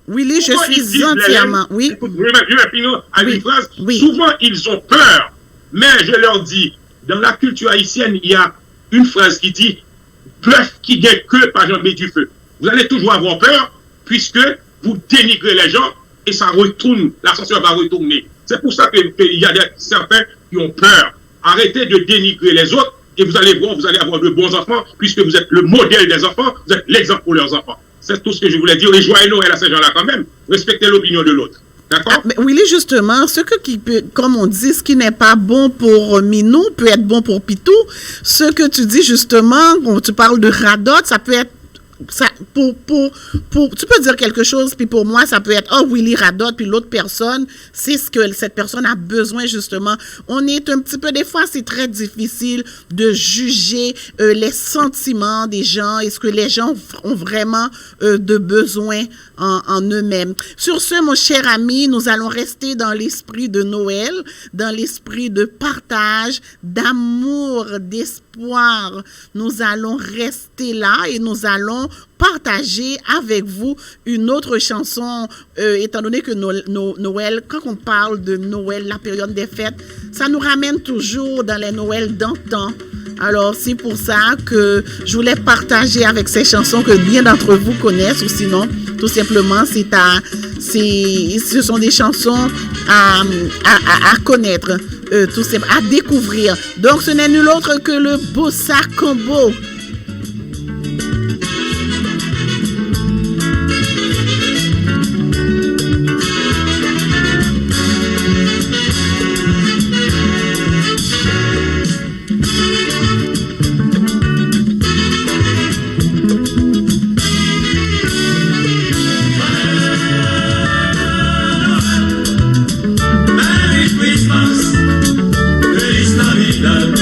Willy, je suis entièrement... Oui. Écoute, je vais finir avec une phrase. Souvent, ils ont peur, mais je leur dis, dans la culture haïtienne, il y a une phrase qui dit « Bœuf qui gagne que par jambe du feu ». Vous allez toujours avoir peur, puisque vous dénigrez les gens, et ça retourne, l'ascenseur va retourner. C'est pour ça qu'il y a certains qui ont peur. Arrêtez de dénigrer les autres et vous allez voir, vous allez avoir de bons enfants puisque vous êtes le modèle des enfants, vous êtes l'exemple pour leurs enfants. C'est tout ce que je voulais dire. Et joyeux Noël à ces gens-là quand même. Respectez l'opinion de l'autre. D'accord? Oui, justement, qui peut, comme on dit, ce qui n'est pas bon pour Minou peut être bon pour Pitou. Ce que tu dis justement, quand tu parles de radote, ça peut être ça, tu peux dire quelque chose, puis pour moi, ça peut être Willy radote, puis l'autre personne, c'est ce que cette personne a besoin, justement. On est un petit peu, des fois, c'est très difficile de juger les sentiments des gens et ce que les gens ont vraiment de besoin en eux-mêmes. Sur ce, mon cher ami, nous allons rester dans l'esprit de Noël, dans l'esprit de partage, d'amour, d'espoir. Nous allons rester là et nous allons partager avec vous une autre chanson, étant donné que Noël, quand on parle de Noël, la période des fêtes, ça nous ramène toujours dans les Noëls d'antan. Alors, c'est pour ça que je voulais partager avec ces chansons que bien d'entre vous connaissent, ou sinon, tout simplement, ce sont des chansons à connaître, à découvrir. Donc, ce n'est nul autre que le Bossa Combo. Feliz Navidad.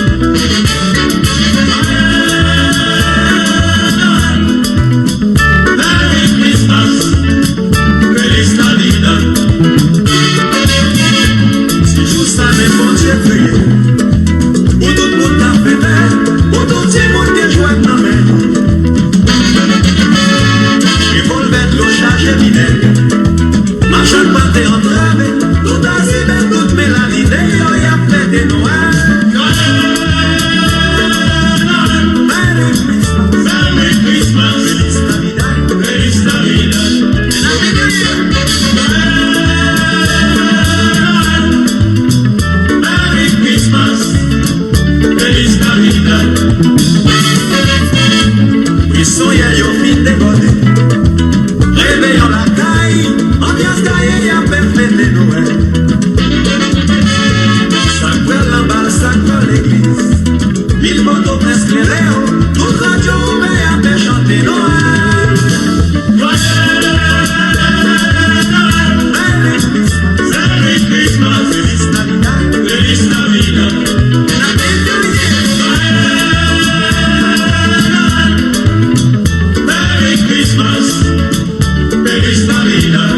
son y'a yo fin débordé. Réveillons la caille, ambiance caille, y'a fait de Noël. Sacre la balle, sacre l'église. Mille motos presque léo, toute radio ouverte y'a fait chanter Noël. Merry Christmas, Feliz Navidad, Feliz Navidad. Merry Christmas, Feliz Navidad.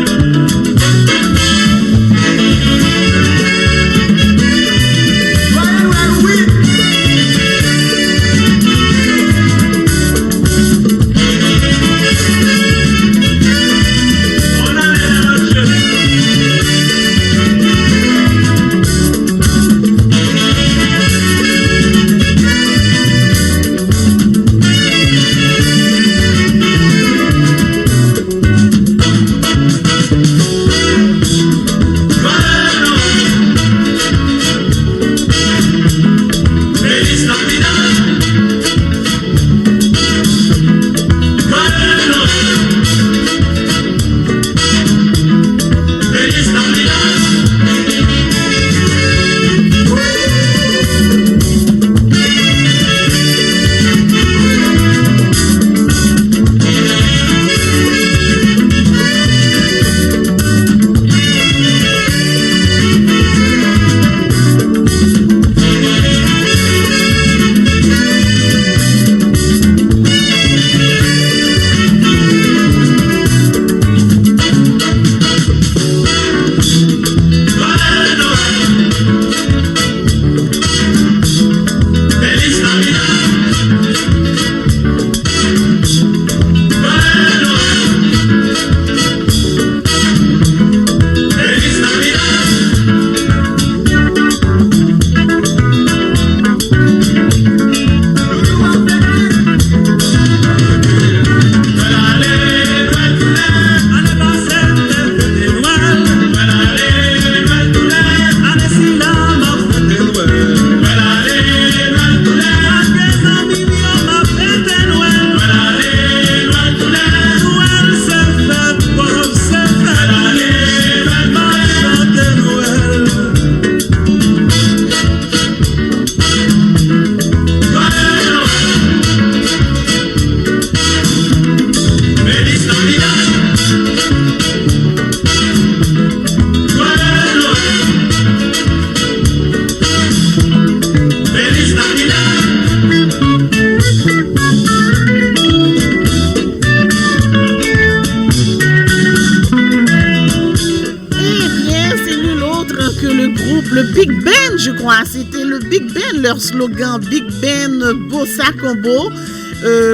Slogan Big Ben Bossa Combo.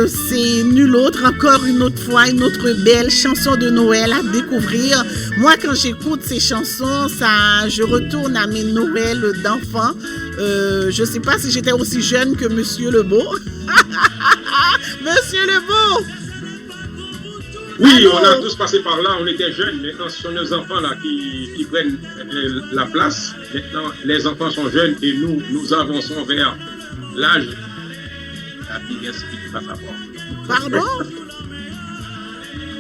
C'est nul autre, encore une autre fois, une autre belle chanson de Noël à découvrir. Moi, quand j'écoute ces chansons, je retourne à mes Noëls d'enfant. Je ne sais pas si j'étais aussi jeune que Monsieur Lebeau. Monsieur Lebeau! Oui, allô? On a tous passé par là, on était jeunes. Maintenant, ce sont nos enfants là qui prennent la place. Maintenant, les enfants sont jeunes et nous avançons vers l'âge. La vieillesse qui passe à bord. Pardon?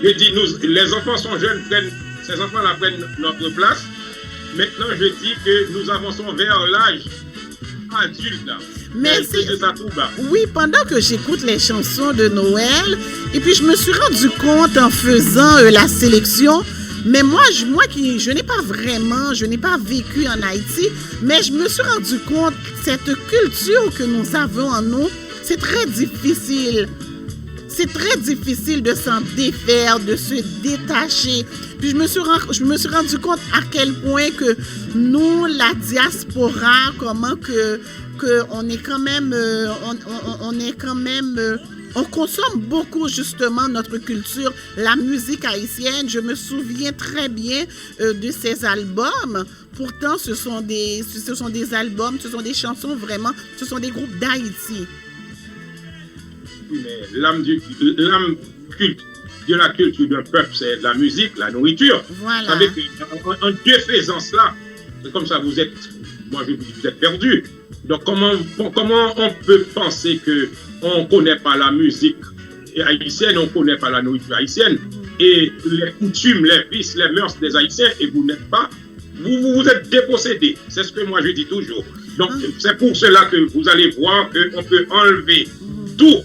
Je dis, les enfants sont jeunes, ces enfants-là prennent notre place. Maintenant, je dis que nous avançons vers l'âge adulte là. Mais oui, pendant que j'écoute les chansons de Noël, et puis je me suis rendu compte en faisant la sélection, mais moi je n'ai pas vécu en Haïti, mais je me suis rendu compte cette culture que nous avons en nous, c'est très difficile. C'est très difficile de s'en défaire, de se détacher. Puis je me suis rendu compte à quel point que nous, la diaspora, comment que on est quand même, on consomme beaucoup justement notre culture, la musique haïtienne. Je me souviens très bien de ces albums. Pourtant, ce sont des albums, ce sont des chansons vraiment, ce sont des groupes d'Haïti. Mais l'âme de la culture d'un peuple, c'est la musique, la nourriture. Voilà. Avec en défaisant cela, c'est comme ça, vous êtes perdu. Donc comment on peut penser que on connaît pas la musique haïtienne, on ne connaît pas la nourriture haïtienne. Et les coutumes, les vices, les mœurs des Haïtiens, et vous n'êtes pas, vous êtes dépossédés. C'est ce que moi je dis toujours. Donc, c'est pour cela que vous allez voir qu'on peut enlever tout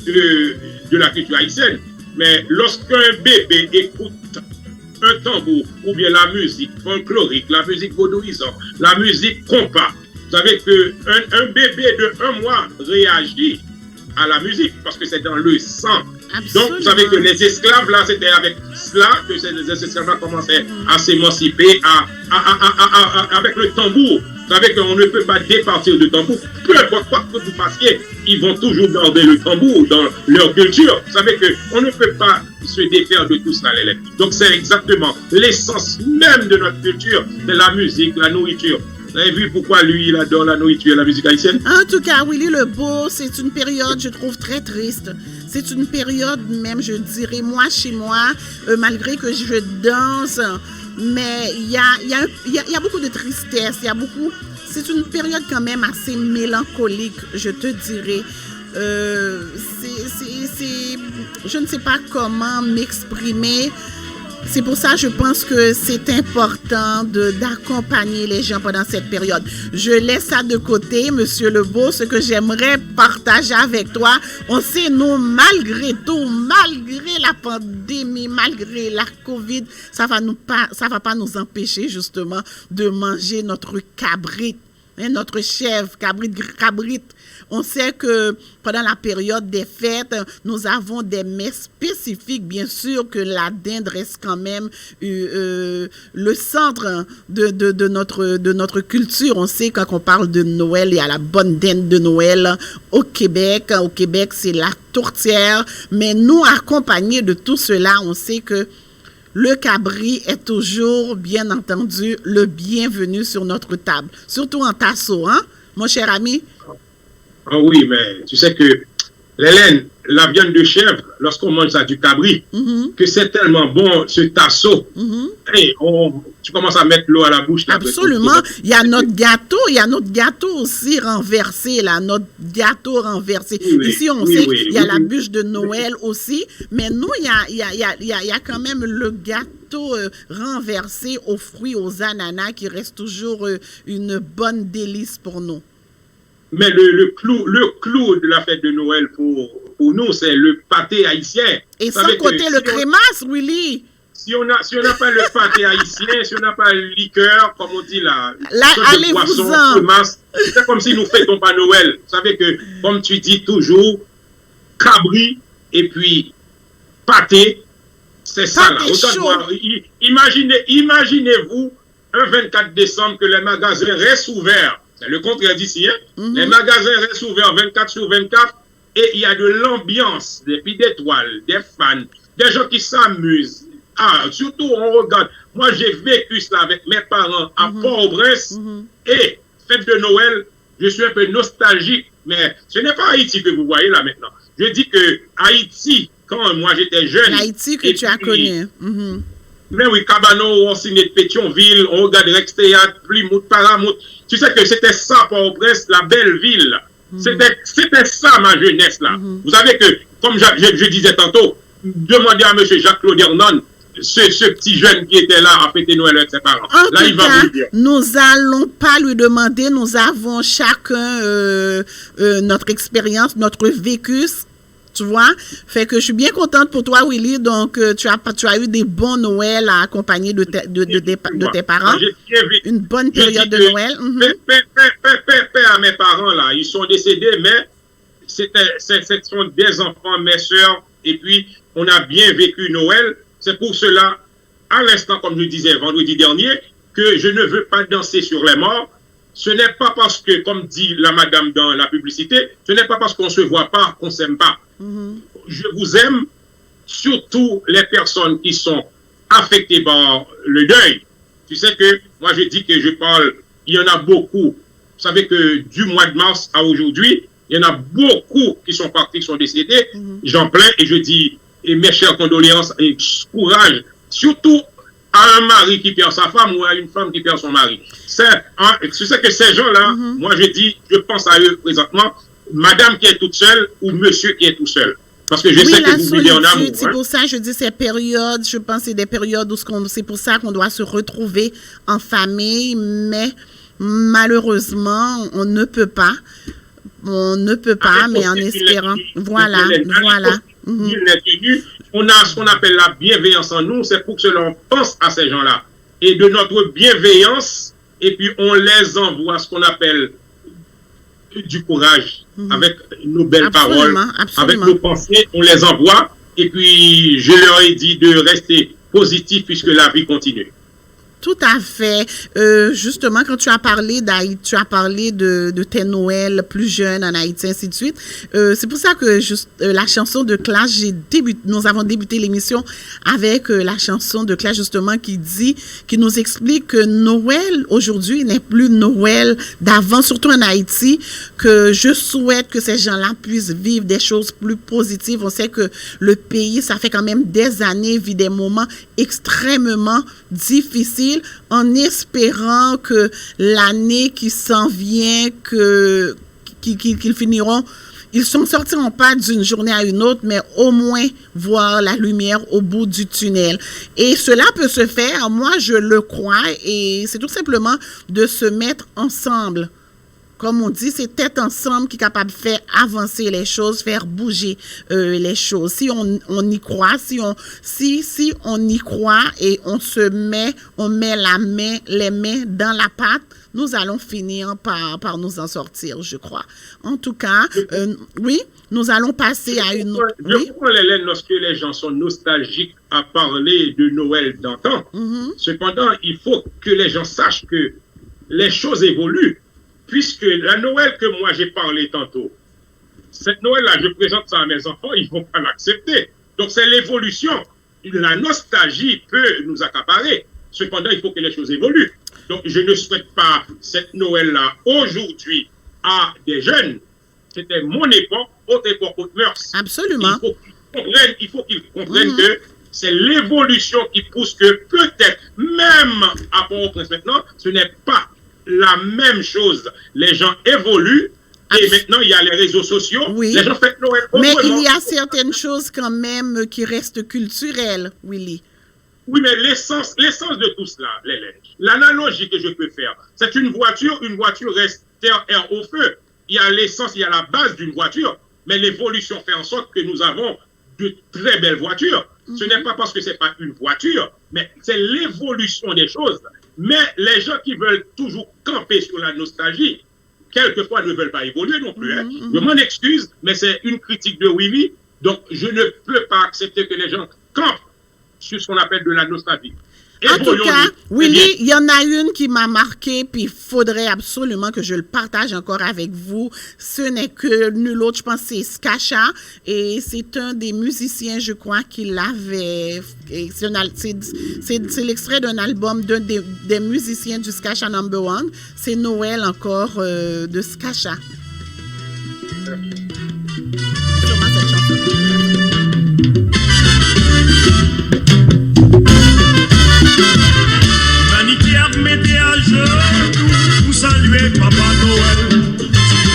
de la culture haïtienne. Mais lorsqu'un bébé écoute un tambour, ou bien la musique folklorique, la musique vaudouisante, la musique compas, vous savez qu'un bébé de 1 mois réagit à la musique parce que c'est dans le sang. Absolument. Donc, vous savez que les esclaves, là, c'était avec cela que ces esclaves-là commençaient à s'émanciper avec le tambour. Vous savez qu'on ne peut pas départir du tambour. Peu importe quoi que vous fassiez, ils vont toujours garder le tambour dans leur culture. Vous savez qu'on ne peut pas se défaire de tout cela, l'élève. Donc, c'est exactement l'essence même de notre culture, de la musique, la nourriture. Vous avez vu pourquoi lui, il adore la nourriture et la musique haïtienne? En tout cas, Willy Lebeau, c'est une période, je trouve, très triste. C'est une période même, je dirais, moi, chez moi, malgré que je danse, mais il y a beaucoup de tristesse, c'est une période quand même assez mélancolique, je te dirais. Je ne sais pas comment m'exprimer. C'est pour ça que je pense que c'est important d'accompagner les gens pendant cette période. Je laisse ça de côté, Monsieur Lebeau. Ce que j'aimerais partager avec toi, on sait, nous, malgré tout, malgré la pandémie, malgré la COVID, ça va pas nous empêcher justement de manger notre cabrit, notre chèvre, cabrit. On sait que pendant la période des fêtes, nous avons des mets spécifiques. Bien sûr que la dinde reste quand même le centre de notre culture. On sait quand on parle de Noël, il y a la bonne dinde de Noël au Québec. Au Québec, c'est la tourtière. Mais nous, accompagnés de tout cela, on sait que le cabri est toujours, bien entendu, le bienvenu sur notre table. Surtout en tasso, hein, mon cher ami? Ah oui, mais tu sais que, Hélène, la viande de chèvre, lorsqu'on mange ça du cabri, que c'est tellement bon, ce tasso, et tu commences à mettre l'eau à la bouche. Absolument. Il y a notre gâteau aussi renversé, là, notre gâteau renversé. Oui, ici, on sait qu'il y a la bûche de Noël aussi, mais nous, il y a quand même le gâteau renversé aux fruits, aux ananas, qui reste toujours une bonne délice pour nous. Mais le clou de la fête de Noël pour nous, c'est le pâté haïtien. Et sans compter le crémasse, Willy. Si on n'a pas le pâté haïtien, si on n'a pas le liqueur, comme on dit là allez-vous-en. C'est comme si nous fêtons pas Noël. Vous savez que, comme tu dis toujours, cabri et puis pâté, c'est ça là. Imaginez-vous un 24 décembre que les magasins restent ouverts. C'est le contraire d'ici, hein? Les magasins restent ouverts 24 sur 24 et il y a de l'ambiance, des pieds d'étoiles, des fans, des gens qui s'amusent. Ah, surtout, on regarde. Moi, j'ai vécu cela avec mes parents à Port-au-Prince et fête de Noël, je suis un peu nostalgique, mais ce n'est pas Haïti que vous voyez là maintenant. Je dis que Haïti, quand moi j'étais jeune. L'Haïti que tu as connu. Mais oui, Cabano, on signait de Pétionville, on regarde Rex Théâtre, Plymouth, Paramount. Tu sais que c'était ça, Port-au-Prince, la belle ville. C'était ça, ma jeunesse, là. Vous savez que, comme je disais tantôt, demandez à M. Jacques-Claude Hernan, ce petit jeune qui était là à fêter Noël avec ses parents. Là, il va vous dire. Nous n'allons pas lui demander, nous avons chacun notre expérience, notre vécu. Tu vois, fait que je suis bien contente pour toi, Willy. Donc, tu as eu des bons Noëls à accompagner de tes parents. Une bonne période de Noël. Paix à mes parents, là. Ils sont décédés, mais ce sont des enfants, mes soeurs. Et puis, on a bien vécu Noël. C'est pour cela, à l'instant, comme je disais vendredi dernier, que je ne veux pas danser sur les morts. Ce n'est pas parce que, comme dit la madame dans la publicité, ce n'est pas parce qu'on ne se voit pas qu'on ne s'aime pas. Je vous aime, surtout les personnes qui sont affectées par le deuil. Tu sais que, moi je dis que je parle, il y en a beaucoup. Vous savez que du mois de mars à aujourd'hui, il y en a beaucoup qui sont partis, qui sont décédés. J'en plains et je dis, et mes chères condoléances et courage, surtout à un mari qui perd sa femme ou à une femme qui perd son mari. Tu sais que ces gens-là, moi je dis, je pense à eux présentement, madame qui est toute seule ou monsieur qui est tout seul. Parce que je sais que vous vivez en amour. C'est pour ça, je dis ces périodes, je pense que c'est des périodes où c'est pour ça qu'on doit se retrouver en famille, mais malheureusement, on ne peut pas. On ne peut pas, mais en espérant. Voilà. On a ce qu'on appelle la bienveillance en nous, c'est pour que l'on pense à ces gens-là. Et de notre bienveillance, et puis on les envoie ce qu'on appelle du courage, avec nos belles paroles, avec nos pensées, on les envoie. Et puis je leur ai dit de rester positif puisque la vie continue. Tout à fait. Justement, quand tu as parlé d'Haïti, tu as parlé de tes Noëls plus jeunes en Haïti, ainsi de suite. C'est pour ça que la chanson de Clash, nous avons débuté l'émission avec la chanson de Clash, justement, qui nous explique que Noël, aujourd'hui, n'est plus Noël d'avant, surtout en Haïti, que je souhaite que ces gens-là puissent vivre des choses plus positives. On sait que le pays, ça fait quand même des années, vit des moments extrêmement difficiles, en espérant que l'année qui s'en vient, qu'ils finiront, ils ne sortiront pas d'une journée à une autre, mais au moins voir la lumière au bout du tunnel. Et cela peut se faire, moi je le crois, et c'est tout simplement de se mettre ensemble. Comme on dit, c'est tête ensemble qui est capable de faire avancer les choses, faire bouger les choses. Si on y croit, si on y croit et on met les mains dans la pâte, nous allons finir par nous en sortir, je crois. En tout cas, oui, nous allons passer à une autre... Je comprends, Hélène, lorsque les gens sont nostalgiques à parler de Noël d'antan. Cependant, il faut que les gens sachent que les choses évoluent. Puisque la Noël que moi j'ai parlé tantôt, cette Noël-là, je présente ça à mes enfants, ils ne vont pas l'accepter. Donc c'est l'évolution. La nostalgie peut nous accaparer. Cependant, il faut que les choses évoluent. Donc je ne souhaite pas cette Noël-là aujourd'hui à des jeunes. C'était mon époque, autre époque, autre mœurs. Absolument. Il faut qu'ils comprennent que c'est l'évolution qui pousse que peut-être, même à Port-au-Prince maintenant, ce n'est pas la même chose. Les gens évoluent et maintenant il y a les réseaux sociaux. Oui. Les gens fêtent Noël. Mais il y a certaines choses quand même qui restent culturelles, Willy. Oui, mais l'essence de tout cela, l'analogie que je peux faire, c'est une voiture reste terre, air, au feu. Il y a l'essence, il y a la base d'une voiture, mais l'évolution fait en sorte que nous avons de très belles voitures. Ce n'est pas parce que c'est pas une voiture, mais c'est l'évolution des choses. Mais les gens qui veulent toujours camper sur la nostalgie, quelquefois ne veulent pas évoluer non plus. Je m'en excuse, mais c'est une critique de Willy. Donc, je ne peux pas accepter que les gens campent sur ce qu'on appelle de la nostalgie. En tout cas, Willy, il y en a une qui m'a marqué, puis il faudrait absolument que je le partage encore avec vous. Ce n'est que nul autre, je pense que c'est Skasha, et c'est un des musiciens, je crois, qui l'avait... C'est l'extrait d'un album d'un des musiciens du Skasha No. 1. C'est Noël encore de Skasha. Sûrement cette chanson. Mettez à genoux pour saluer Papa Noël.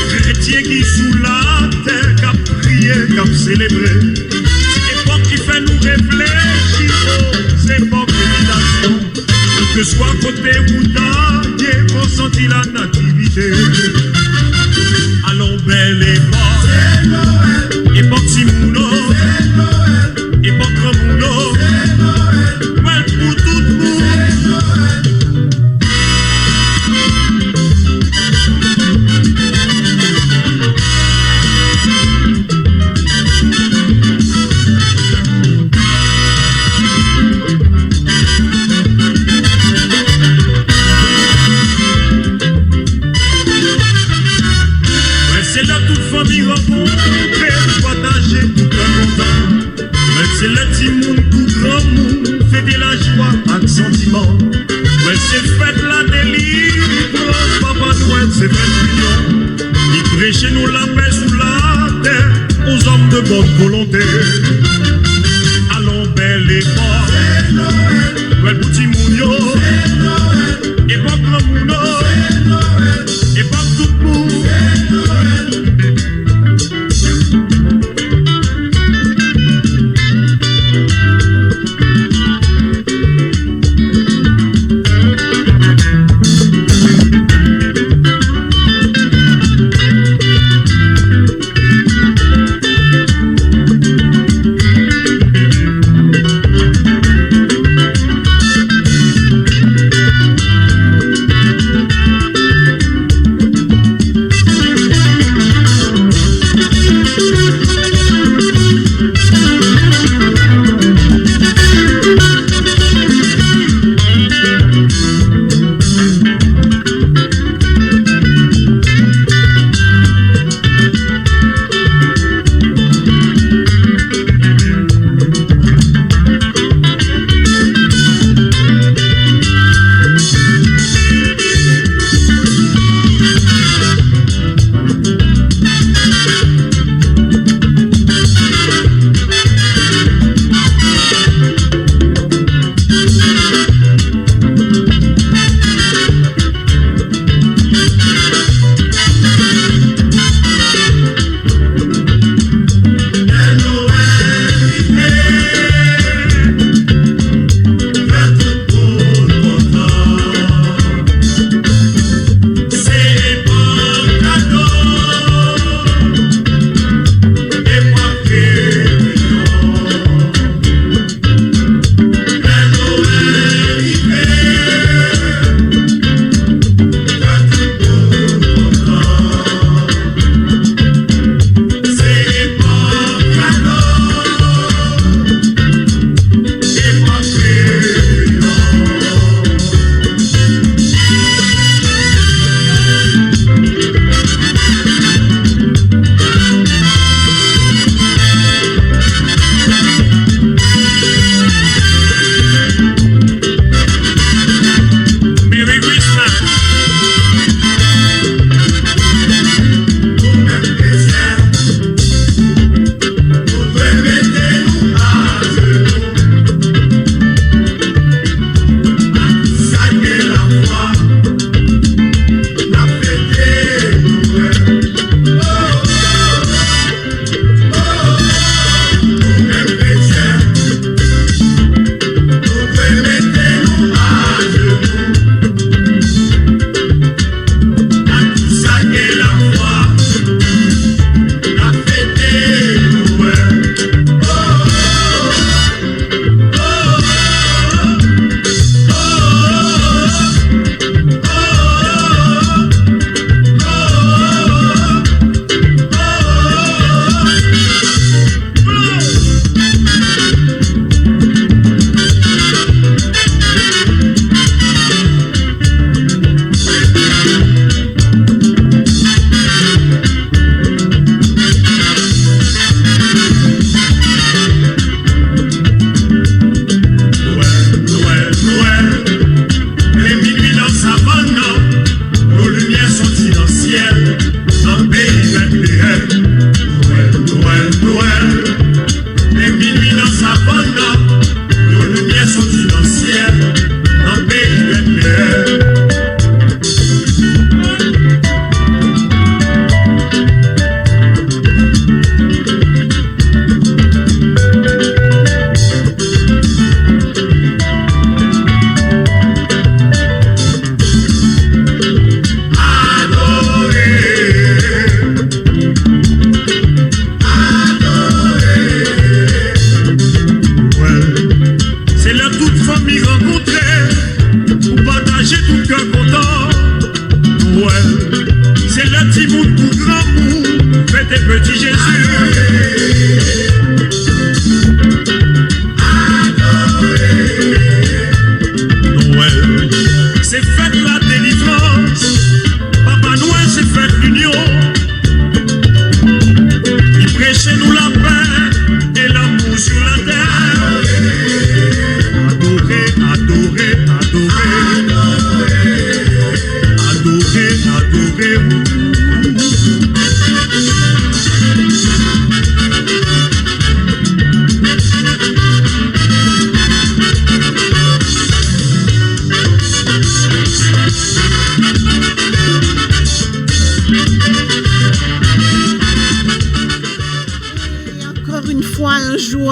Chrétien qui sous la terre, qui a prié, qui a célébré. Époque qui fait nous réfléchir, c'est époque d'évitation. Que soit côté ou d'année, qu'on sentit la nativité. Allons, belle époque, c'est Noël. Époque Simouno, c'est Noël. Époque Ramouno, c'est Noël. Noël pour tout le monde. C'est le petit monde tout grand monde, fêter la joie avec sentiment. Ouais, c'est fête la délivrance, Papa Noël, c'est fête l'union. Il prêche nous la paix sous la terre, aux hommes de bonne volonté. Allons, belle époque, c'est Noël. Ouais, petit mounio, c'est Noël. Époque le mouno, c'est Noël. Époque tout le monde, c'est Noël.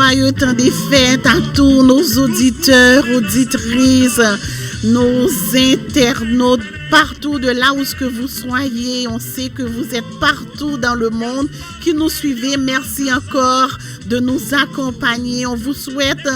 joyeux temps des fêtes à tous nos auditeurs, auditrices, nos internautes, partout de là où ce que vous soyez. On sait que vous êtes partout dans le monde qui nous suivez. Merci encore de nous accompagner. On vous souhaite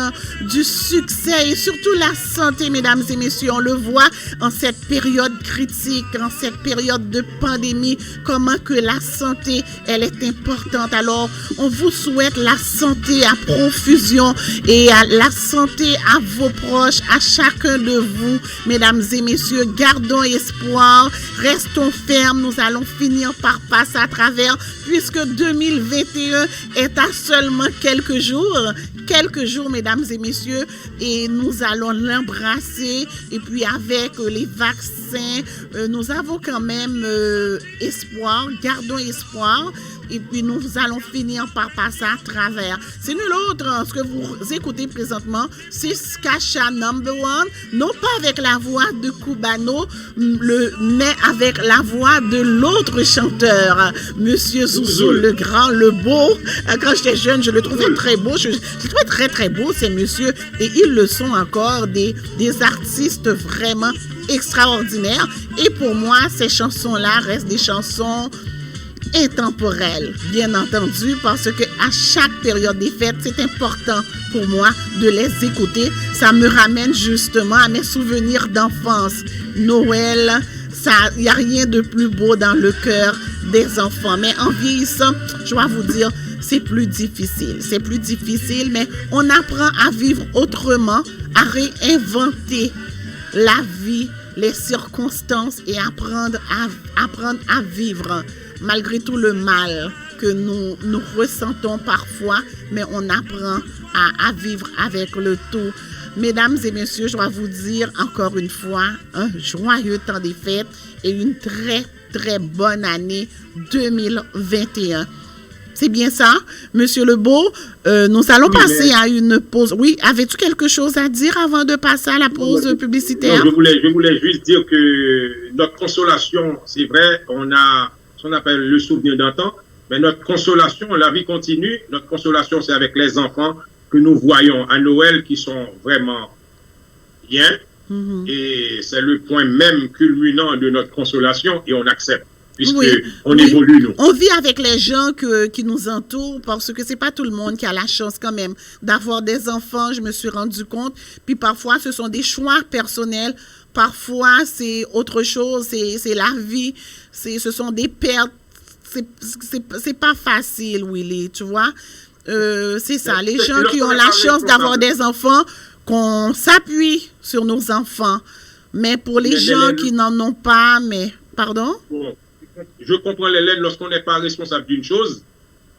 du succès et surtout la santé, mesdames et messieurs. On le voit en cette période critique, en cette période de pandémie, comment que la santé, elle est importante. Alors, on vous souhaite la santé à profusion et à la santé à vos proches, à chacun de vous, mesdames et messieurs. Gardons espoir, restons fermes. Nous allons finir par passer à travers, puisque 2021 est à seulement quelques jours, mesdames et messieurs, et nous allons l'embrasser. Et puis avec les vaccins, nous avons quand même espoir, gardons espoir. Et puis nous allons finir par passer à travers. C'est nul autre, ce que vous écoutez présentement, c'est Skacha Number One, non pas avec la voix de Cubano, mais avec la voix de l'autre chanteur, Monsieur Zouzou, le grand, le beau. Quand j'étais jeune, je le trouvais très beau, je le trouvais très très beau, ces messieurs, et ils le sont encore, des artistes vraiment extraordinaires. Et pour moi, ces chansons-là restent des chansons intemporelles, bien entendu, parce que à chaque période des fêtes, c'est important pour moi de les écouter. Ça me ramène justement à mes souvenirs d'enfance. Noël, il n'y a rien de plus beau dans le cœur des enfants. Mais en vieillissant, je dois vous dire, c'est plus difficile. C'est plus difficile, mais on apprend à vivre autrement, à réinventer la vie, les circonstances et apprendre à vivre malgré tout le mal que nous ressentons parfois, mais on apprend à vivre avec le tout. Mesdames et messieurs, je dois vous dire encore une fois, un joyeux temps des fêtes et une très, très bonne année 2021. C'est bien ça, Monsieur Lebeau. Nous allons passer à une pause. Oui, avais-tu quelque chose à dire avant de passer à la pause publicitaire? Non, je voulais juste dire que notre consolation, c'est vrai, on a ce qu'on appelle le souvenir d'antan, mais notre consolation, la vie continue. Notre consolation, c'est avec les enfants que nous voyons à Noël qui sont vraiment bien. Et c'est le point même culminant de notre consolation et on accepte. Puisqu'on évolue, nous. On vit avec les gens qui nous entourent parce que c'est pas tout le monde qui a la chance quand même d'avoir des enfants, je me suis rendu compte. Puis parfois, ce sont des choix personnels. Parfois, c'est autre chose, c'est la vie, ce sont des pertes. C'est pas facile, Willy, tu vois. C'est ça, les gens qui ont la chance d'avoir des enfants, qu'on s'appuie sur nos enfants. Mais pour les gens qui n'en ont pas, mais... Pardon? Bon. Je comprends, Hélène, lorsqu'on n'est pas responsable d'une chose,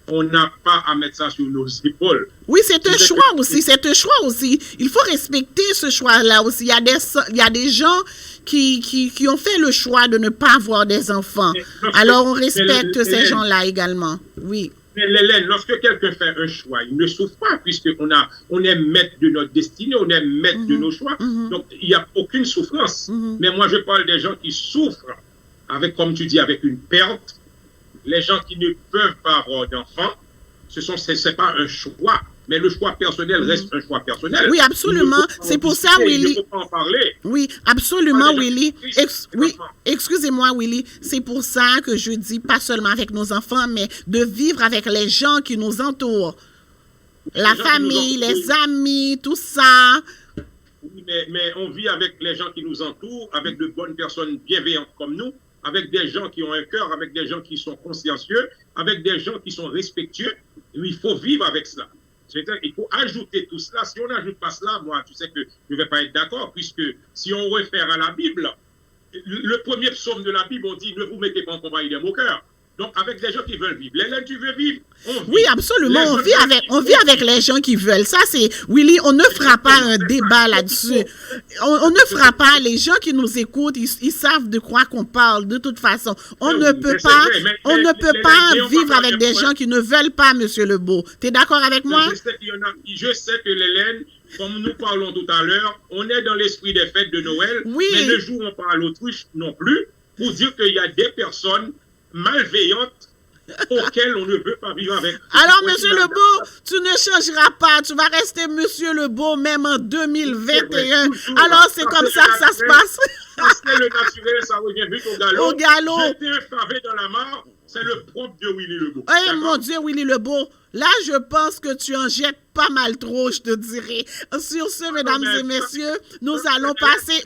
on n'a pas à mettre ça sur nos épaules. Oui, c'est un choix aussi, c'est un choix aussi. Il faut respecter ce choix-là aussi. Il y a des gens qui ont fait le choix de ne pas avoir des enfants. Alors, on respecte ces gens-là également. Oui. Mais Hélène, lorsque quelqu'un fait un choix, il ne souffre pas puisqu'on est maître de notre destinée, on est maître de nos choix. Donc, il n'y a aucune souffrance. Mais moi, je parle des gens qui souffrent avec, comme tu dis, avec une perte. Les gens qui ne peuvent pas avoir d'enfants, c'est pas un choix, mais le choix personnel reste un choix personnel. Oui, absolument. C'est pour ça, Willy. Il faut pas en parler. Oui, absolument, Willy. Oui, excusez-moi, Willy. C'est pour ça que je dis pas seulement avec nos enfants, mais de vivre avec les gens qui nous entourent. La famille, les amis, tout ça. Oui, mais on vit avec les gens qui nous entourent, avec de bonnes personnes bienveillantes comme nous, avec des gens qui ont un cœur, avec des gens qui sont consciencieux, avec des gens qui sont respectueux. Il faut vivre avec cela. C'est-à-dire, il faut ajouter tout cela. Si on n'ajoute pas cela, moi, tu sais que je ne vais pas être d'accord, puisque si on réfère à la Bible, le premier psaume de la Bible, on dit « Ne vous mettez pas en compagnie des moqueurs ». Donc, avec des gens qui veulent vivre. Hélène, tu veux vivre? Oui, absolument. On vit avec les gens qui veulent. Ça, c'est... Willy, on ne fera pas un débat là-dessus. On ne fera pas... Les gens qui nous écoutent, ils savent de quoi qu'on parle, de toute façon. On ne peut pas vivre avec des gens qui ne veulent pas, Monsieur Lebeau. Tu es d'accord avec moi? Je sais que Hélène, comme nous parlons tout à l'heure, on est dans l'esprit des fêtes de Noël, mais ne jouons pas à l'autruche non plus pour dire qu'il y a des personnes malveillantes auquel on ne veut pas vivre avec. Alors, Monsieur Lebeau, tu ne changeras pas. Tu vas rester Monsieur Lebeau même en 2021. Alors, c'est comme ça que ça se passe. Parce que le naturel, ça revient vite au galop. Au galop. Jeter un pavé dans la mare, c'est le propre de Willy Lebeau. Eh mon Dieu, Willy Lebeau, là, je pense que tu en jettes pas mal trop, je te dirais. Sur ce, mesdames et messieurs, nous allons passer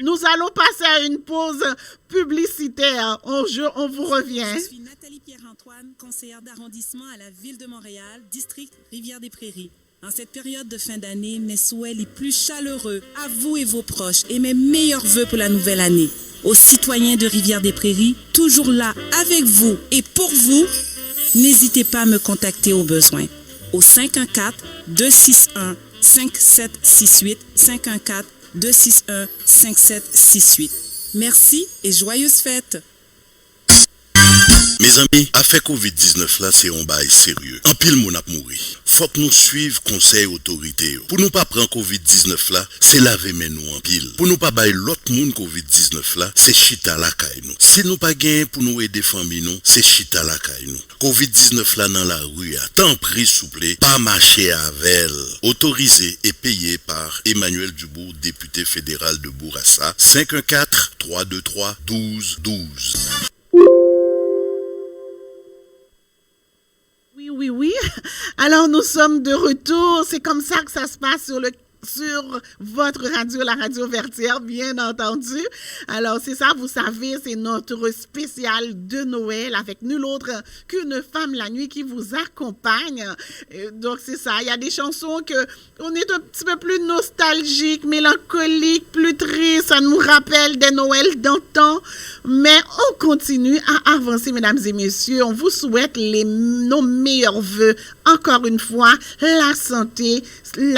à une pause publicitaire. On vous revient. Je suis Nathalie Pierre-Antoine, conseillère d'arrondissement à la Ville de Montréal, district Rivière-des-Prairies. En cette période de fin d'année, mes souhaits les plus chaleureux à vous et vos proches et mes meilleurs vœux pour la nouvelle année. Aux citoyens de Rivière-des-Prairies, toujours là avec vous et pour vous, n'hésitez pas à me contacter au besoin au 514-261-5768, 514-261-5768. Merci et joyeuses fêtes! Mes amis, affaire Covid-19 là, c'est un bail sérieux. En pile, mon ap mouri. Faut que nous suivions conseil autorité. Pour nous pas prendre Covid-19 là, c'est laver mais nous en pile. Pour nous pas bailler l'autre monde Covid-19 là, c'est chita la caille nous. Si nous pas gagner pour nous aider famille nous, c'est chita la caille nous. Covid-19 là dans la rue, tant pris souple, pas marcher avec. Autorisé et payé par Emmanuel Dubourg, député fédéral de Bourassa, 514-323-1212. Oui. Alors, nous sommes de retour. C'est comme ça que ça se passe sur votre radio, la radio Vertière, bien entendu. Alors, c'est ça, vous savez, c'est notre spécial de Noël avec nul autre qu'une femme la nuit qui vous accompagne. Donc, c'est ça. Il y a des chansons on est un petit peu plus nostalgique, mélancolique, plus triste. Ça nous rappelle des Noëls d'antan. Mais on continue à avancer, mesdames et messieurs. On vous souhaite nos meilleurs vœux. Encore une fois, la santé et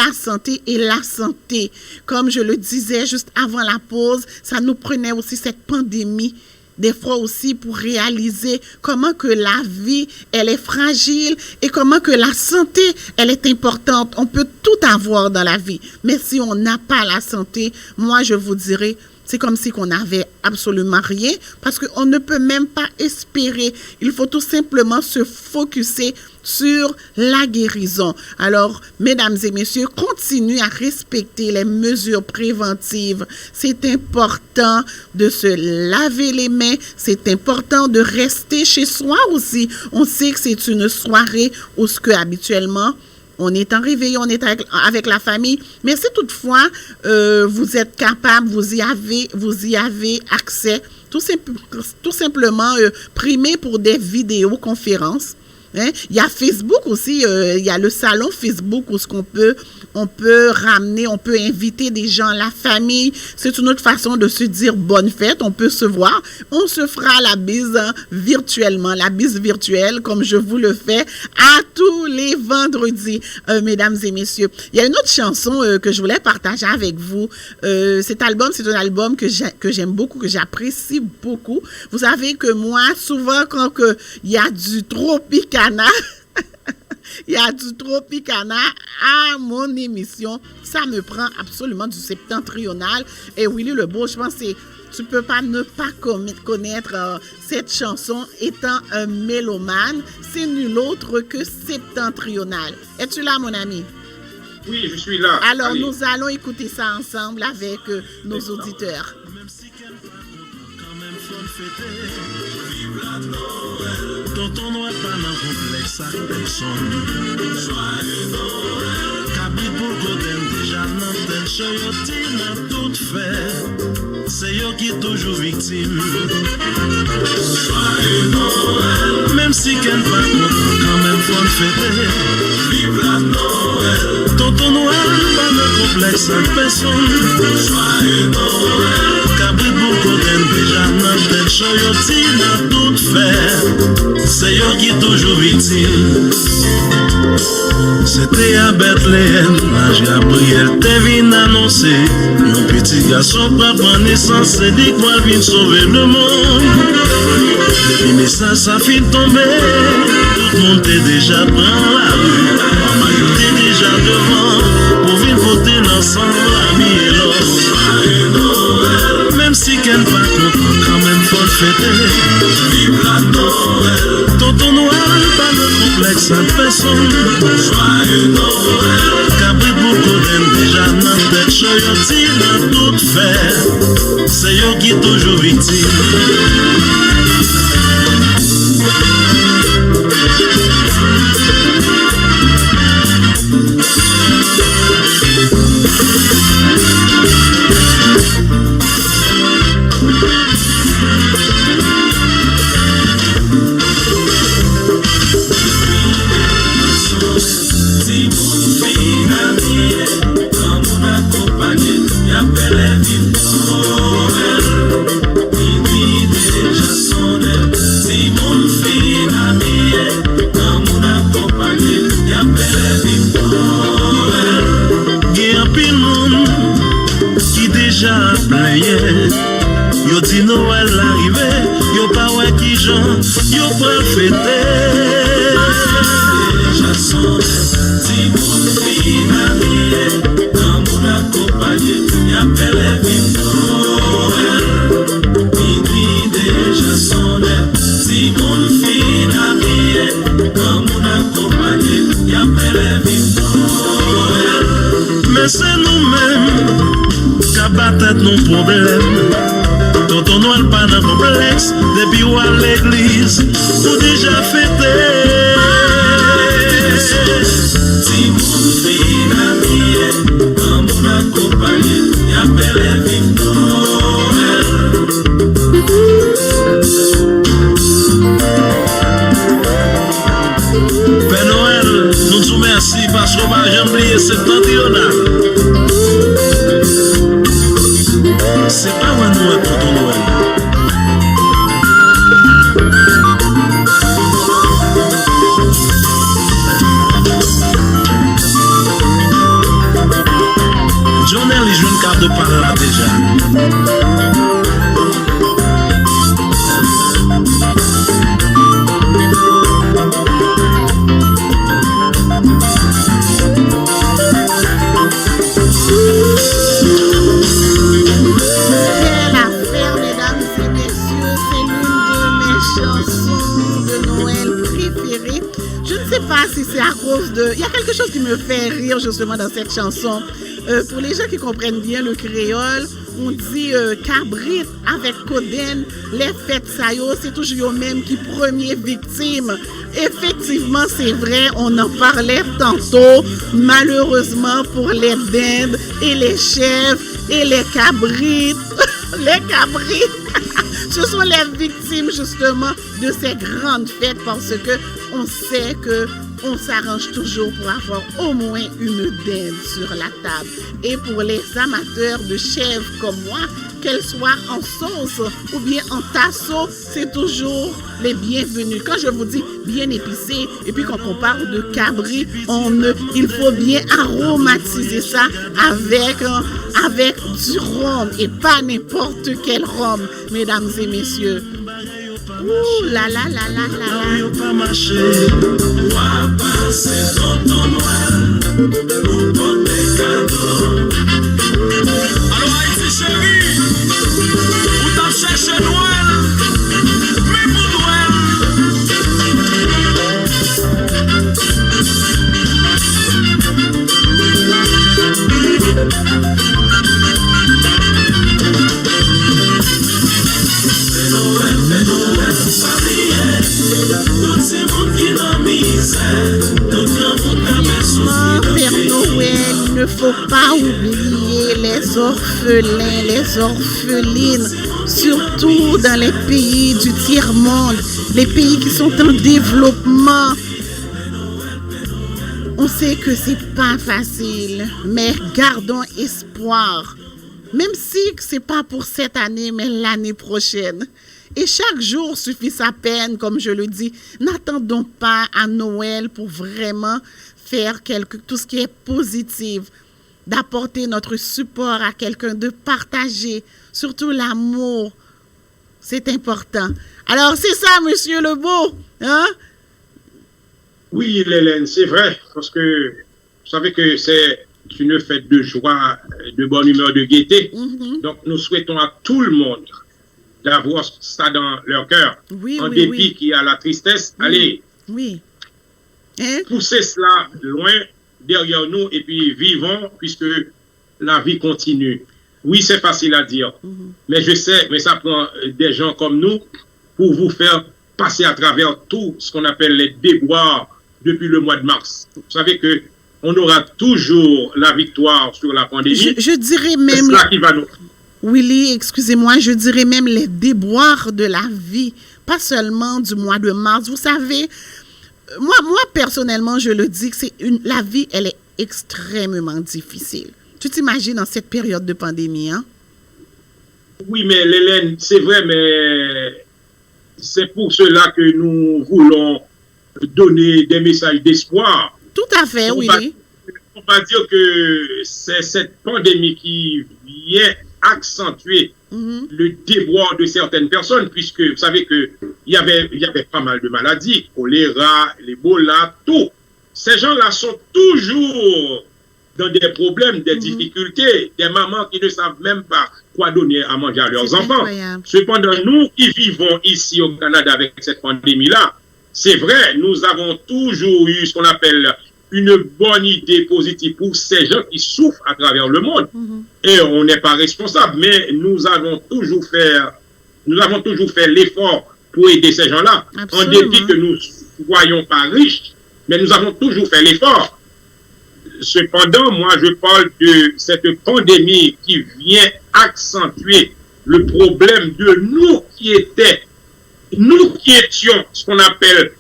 la santé. Comme je le disais juste avant la pause, ça nous prenait aussi cette pandémie, des fois aussi pour réaliser comment que la vie, elle est fragile et comment que la santé, elle est importante. On peut tout avoir dans la vie, mais si on n'a pas la santé, moi je vous dirais, c'est comme si on n'avait absolument rien parce qu'on ne peut même pas espérer. Il faut tout simplement se focusser sur la guérison. Alors, mesdames et messieurs, continuez à respecter les mesures préventives. C'est important de se laver les mains. C'est important de rester chez soi aussi. On sait que c'est une soirée où ce que habituellement, on est en réveil, on est avec la famille. Mais si toutefois, vous êtes capable, vous y avez accès, tout simplement primez pour des vidéoconférences. Hein? Il y a Facebook aussi, il y a le salon Facebook où on peut ramener, on peut inviter des gens, la famille. C'est une autre façon de se dire bonne fête. On peut se voir. On se fera la bise virtuellement, la bise virtuelle, comme je vous le fais à tous les vendredis, mesdames et messieurs. Il y a une autre chanson que je voulais partager avec vous. Cet album, c'est un album que j'aime beaucoup, que j'apprécie beaucoup. Vous savez que moi, souvent, quand il y a du Tropicana, il y a du Tropicana à mon émission, ça me prend absolument du septentrional. Et Willy Lebeau, je pense que tu peux pas ne pas connaître cette chanson étant un mélomane. C'est nul autre que septentrional. Es-tu là, mon ami? Oui, je suis là. Alors, nous allons écouter ça ensemble avec nos auditeurs. Vive la Noël. Tonton Noël pas dans complexe à personne. Joyeux Noël. Capit pour Godem déjà dans tel choyoti dans toute fête. C'est yo qui toujours victime. Joyeux Noël. Même si qu'elle pas content, quand même faut le fêter. Vive la Noël. Tonton Noël pas dans complexe à personne. Joyeux Noël. Capit pour Godem déjà dans tel choyoti dans toute fête. C'est yo qui toujours victime. C'était à Bethléem, l'âge Gabriel te vin annoncer. Yon petit garçon papa naissance, c'est dit qu'il vient sauver le monde. Depuis message ça fin tomber, tout le monde est déjà prend la rue. La majorité déjà devant, pour venir voter l'ensemble, l'ami et l'autre. Même si qu'elle pas content, quand même faut le fêter. Vive la Noël. Tonton Noël pas flex à personne. Joyeux Noël. Cabrit pour Coden déjà dans tête chaud yo ti dans tout faire. C'est yo qui toujours victime. Yo di Noël arrivé, yo pa wè ki jan, yo pral fêter. Déjà sonné, ti moun fin habillé, dans mon accompagné, y'a belle vive Noël. Minuit déjà sonné, ti moun fin habillé, dans mon accompagné, y'a belle vive Noël. Mais c'est nous-mêmes qu'à battre nos problèmes. Tonton Noël pas dans complexe, depuis ou à l'église, ou déjà fêté. Si mon fin habillé, dans mon accompagné, y'a belle vive Noël. Père Noël, nous vous merci parce qu'on va jamais oublier cette tantionnale. C'est pas un Noël pour ton Noël. Jonel, il joue une carte de parole là déjà. Si c'est à cause de... Il y a quelque chose qui me fait rire justement dans cette chanson. Pour les gens qui comprennent bien le créole, on dit cabrit avec Coden, les fêtes ça yo, c'est toujours eux mêmes qui premier victime. Effectivement, c'est vrai, on en parlait tantôt. Malheureusement pour les dindes et les chèvres et les cabrites, les cabrites, ce sont les victimes justement de ces grandes fêtes parce que on sait que on s'arrange toujours pour avoir au moins une dinde sur la table. Et pour les amateurs de chèvres comme moi, qu'elles soient en sauce ou bien en tasseau, c'est toujours les bienvenus. Quand je vous dis bien épicé, et puis quand on parle de cabri, il faut bien aromatiser ça avec du rhum et pas n'importe quel rhum, mesdames et messieurs. Ouh là là là là là là. Pas marcher. Va passer ton Noël. Pour porter cadeau. Alors Haïti chérie, où t'as cherché Noël? Mais pour Noël. Père Noël, il ne faut pas oublier les orphelins, les orphelines, surtout dans les pays du tiers-monde, les pays qui sont en développement. On sait que c'est pas facile, mais gardons espoir. Même si c'est pas pour cette année, mais l'année prochaine. Et chaque jour suffit sa peine, comme je le dis. N'attendons pas à Noël pour vraiment faire tout ce qui est positif, d'apporter notre support à quelqu'un, de partager, surtout l'amour. C'est important. Alors, c'est ça, Monsieur Lebeau, hein? Oui, Hélène, c'est vrai, parce que vous savez que c'est une fête de joie, de bonne humeur, de gaieté. Mm-hmm. Donc, nous souhaitons à tout le monde d'avoir ça dans leur cœur. Oui, en dépit qu'il y a la tristesse. Oui. Allez, Pousser cela loin derrière nous et puis vivons puisque la vie continue. Oui, c'est facile à dire, mais je sais, mais ça prend des gens comme nous pour vous faire passer à travers tout ce qu'on appelle les déboires depuis le mois de mars. Vous savez que on aura toujours la victoire sur la pandémie. Je dirais même... C'est ça qui va nous... Willy, excusez-moi, je dirais même les déboires de la vie, pas seulement du mois de mars. Vous savez, moi personnellement, je le dis que la vie, elle est extrêmement difficile. Tu t'imagines dans cette période de pandémie, hein? Oui, mais Hélène, c'est vrai, mais c'est pour cela que nous voulons donner des messages d'espoir. Tout à fait, oui. On va dire que c'est cette pandémie qui vient accentuer le déboire de certaines personnes, puisque vous savez qu'il y avait pas mal de maladies, choléra, l'Ebola, tout. Ces gens-là sont toujours dans des problèmes, des difficultés, des mamans qui ne savent même pas quoi donner à manger à leurs enfants. Incroyable. Cependant, nous qui vivons ici au Canada avec cette pandémie-là, c'est vrai, nous avons toujours eu ce qu'on appelle une bonne idée positive pour ces gens qui souffrent à travers le monde. Et on n'est pas responsable, mais nous avons toujours fait l'effort pour aider ces gens-là. En dépit que nous ne voyons pas riches, mais nous avons toujours fait l'effort. Cependant, moi, je parle de cette pandémie qui vient accentuer le problème de nous qui étions ce qu'on appelle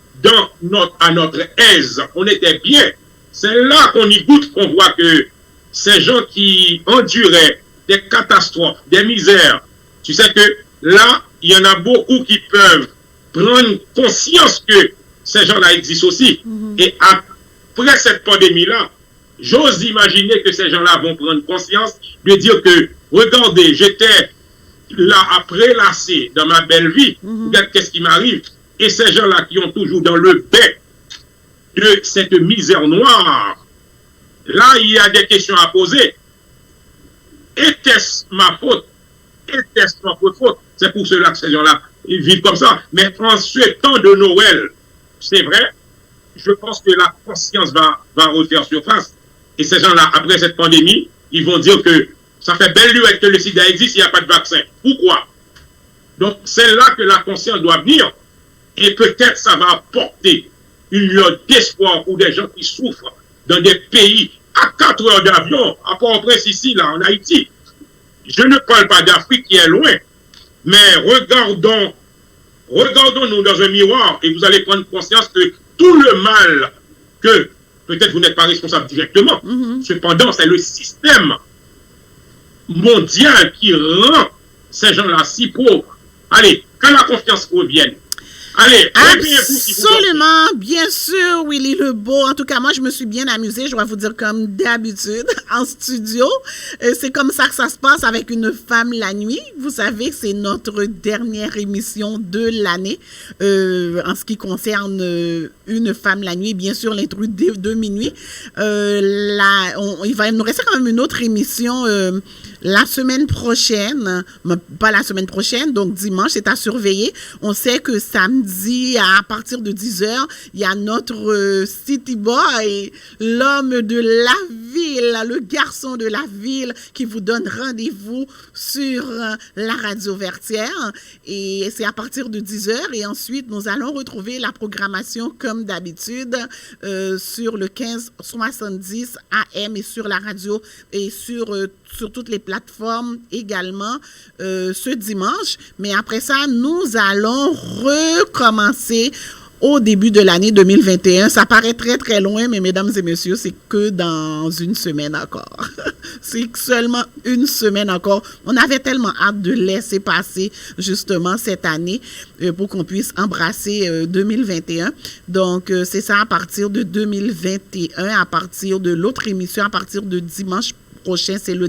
à notre aise. On était bien. C'est là qu'on y goûte, qu'on voit que ces gens qui enduraient des catastrophes, des misères, tu sais que là, il y en a beaucoup qui peuvent prendre conscience que ces gens-là existent aussi. Et après cette pandémie-là, j'ose imaginer que ces gens-là vont prendre conscience de dire que, regardez, j'étais là à prélasser dans ma belle vie, regarde qu'est-ce qui m'arrive. Et ces gens-là qui ont toujours dans le bec de cette misère noire, là, il y a des questions à poser. Était-ce ma faute? Était-ce notre faute? C'est pour cela que ces gens-là vivent comme ça. Mais en ce temps de Noël, c'est vrai, je pense que la conscience va refaire surface. Et ces gens-là, après cette pandémie, ils vont dire que ça fait belle lurette que le sida existe, il n'y a pas de vaccin. Pourquoi? Donc, c'est là que la conscience doit venir. Et peut-être ça va apporter une lueur d'espoir pour des gens qui souffrent dans des pays à 4 heures d'avion, à Port-au-Prince ici, là, en Haïti. Je ne parle pas d'Afrique qui est loin, mais regardons-nous dans un miroir et vous allez prendre conscience que tout le mal que peut-être vous n'êtes pas responsable directement, cependant, c'est le système mondial qui rend ces gens-là si pauvres. Allez, quand la confiance revienne, allez, absolument, bien sûr, Willy Lebeau. En tout cas, moi, je me suis bien amusée, je dois vous dire, comme d'habitude, en studio. C'est comme ça que ça se passe avec Une femme la nuit. Vous savez, c'est notre dernière émission de l'année en ce qui concerne Une femme la nuit. Bien sûr, l'intrus de minuit. Il va nous rester quand même une autre émission la semaine prochaine, pas la semaine prochaine, donc dimanche, c'est à surveiller. On sait que samedi, à partir de 10h, il y a notre City Boy, l'homme de la ville, le garçon de la ville, qui vous donne rendez-vous sur la radio Vertière. Et c'est à partir de 10h. Et ensuite, nous allons retrouver la programmation comme d'habitude sur le 1570 AM et sur la radio et sur toutes les plateformes également ce dimanche. Mais après ça, nous allons recommencer au début de l'année 2021. Ça paraît très, très loin, mais mesdames et messieurs, c'est que dans une semaine encore. C'est seulement une semaine encore. On avait tellement hâte de laisser passer justement cette année pour qu'on puisse embrasser 2021. Donc, c'est ça à partir de 2021, à partir de l'autre émission, à partir de dimanche prochain, c'est la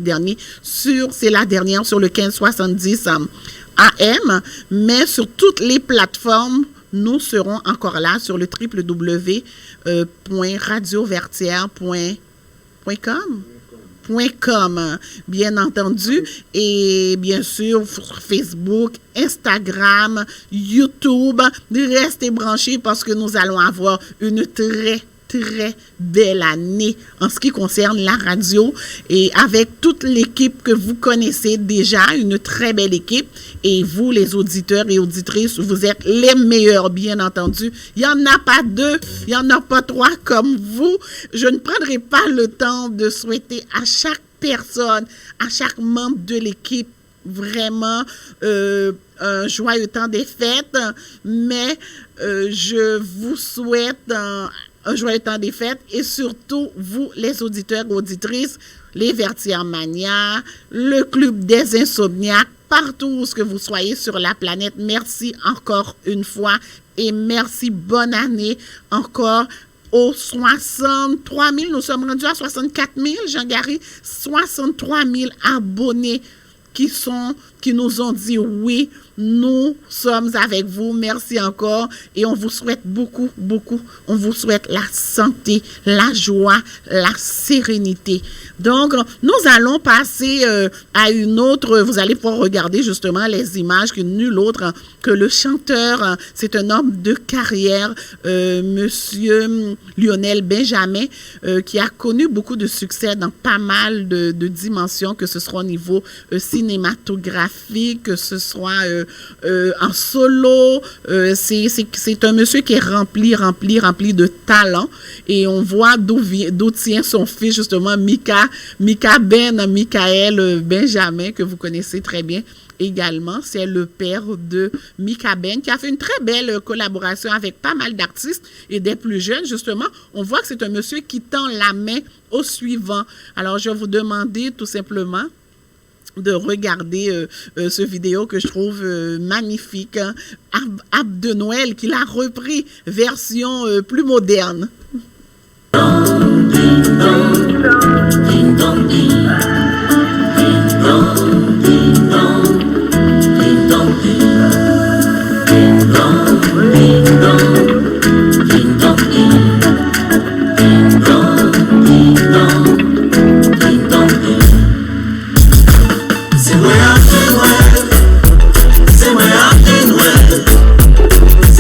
dernière sur le 1570 AM, mais sur toutes les plateformes, nous serons encore là sur le www.radiovertière.com, bien entendu, et bien sûr sur Facebook, Instagram, YouTube. Restez branchés parce que nous allons avoir une très très belle année en ce qui concerne la radio et avec toute l'équipe que vous connaissez déjà, une très belle équipe. Et vous, les auditeurs et auditrices, vous êtes les meilleurs, bien entendu. Il n'y en a pas deux, il n'y en a pas trois comme vous. Je ne prendrai pas le temps de souhaiter à chaque personne, à chaque membre de l'équipe, vraiment un joyeux temps des fêtes, mais je vous souhaite un joyeux temps des fêtes et surtout, vous, les auditeurs et auditrices, les Vertières-Mania, le Club des Insomniaques, partout où que vous soyez sur la planète, merci encore une fois et merci, bonne année encore aux 63 000, nous sommes rendus à 64 000, Jean-Gary, 63 000 abonnés qui nous ont dit oui, nous sommes avec vous, merci encore et on vous souhaite beaucoup, on vous souhaite la santé, la joie, la sérénité. Donc, nous allons passer à une autre, vous allez pouvoir regarder justement les images que nul autre que le chanteur, c'est un homme de carrière, monsieur Lionel Benjamin, qui a connu beaucoup de succès dans pas mal de dimensions, que ce soit au niveau cinématographique, que ce soit en solo. C'est un monsieur qui est rempli de talent et on voit d'où tient son fils justement Michael Benjamin, que vous connaissez très bien également. C'est le père de Mika Ben qui a fait une très belle collaboration avec pas mal d'artistes et des plus jeunes justement. On voit que c'est un monsieur qui tend la main au suivant. Alors je vais vous demander tout simplement de regarder ce vidéo que je trouve magnifique, hein? Arbre de Noël qu'il a repris version plus moderne. C'est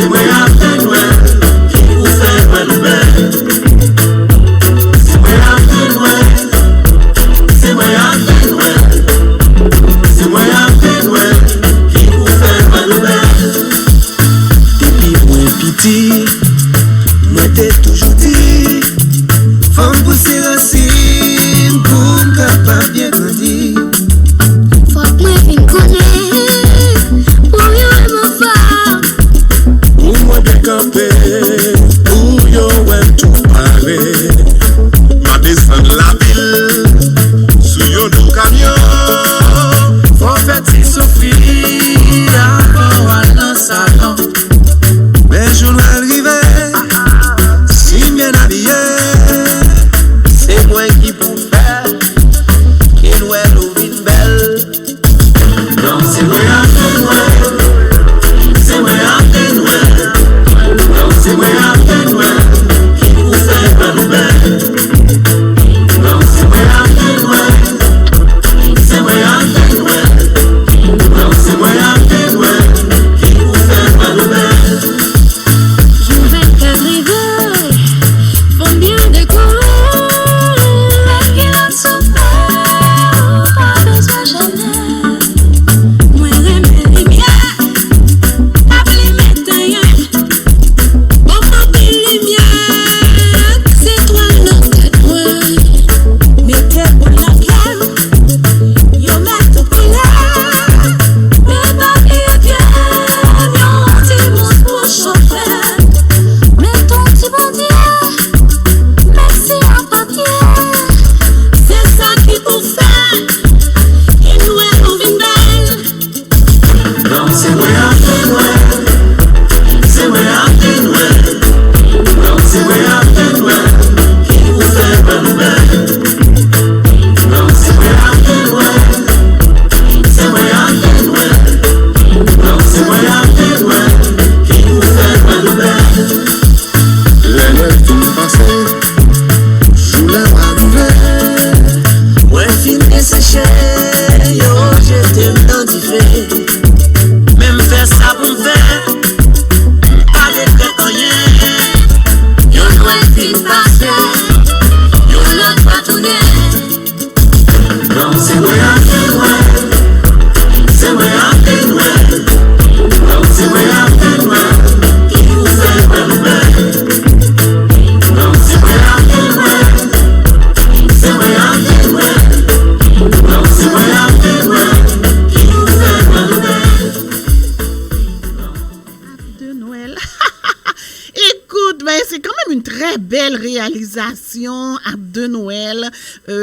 très belle réalisation de Noël,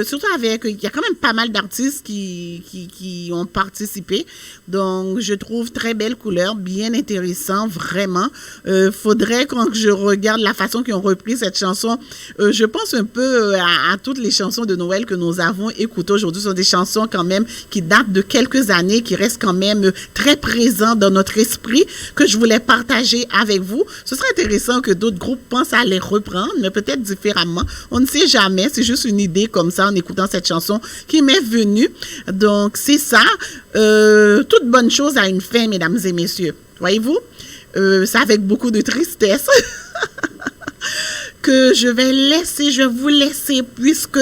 surtout il y a quand même pas mal d'artistes qui ont participé. Donc, je trouve très belle couleur, bien intéressant, vraiment. Faudrait, quand je regarde la façon qu'ils ont repris cette chanson, je pense un peu à toutes les chansons de Noël que nous avons écoutées aujourd'hui. Ce sont des chansons quand même qui datent de quelques années, qui restent quand même très présentes dans notre esprit, que je voulais partager avec vous. Ce serait intéressant que d'autres groupes pensent à les reprendre, mais peut-être différemment. On ne sait jamais. C'est juste une idée comme ça en écoutant cette chanson qui m'est venue. Donc, c'est ça. Toute bonne chose a une fin, mesdames et messieurs. Voyez-vous? C'est avec beaucoup de tristesse que je vais vous laisser, puisque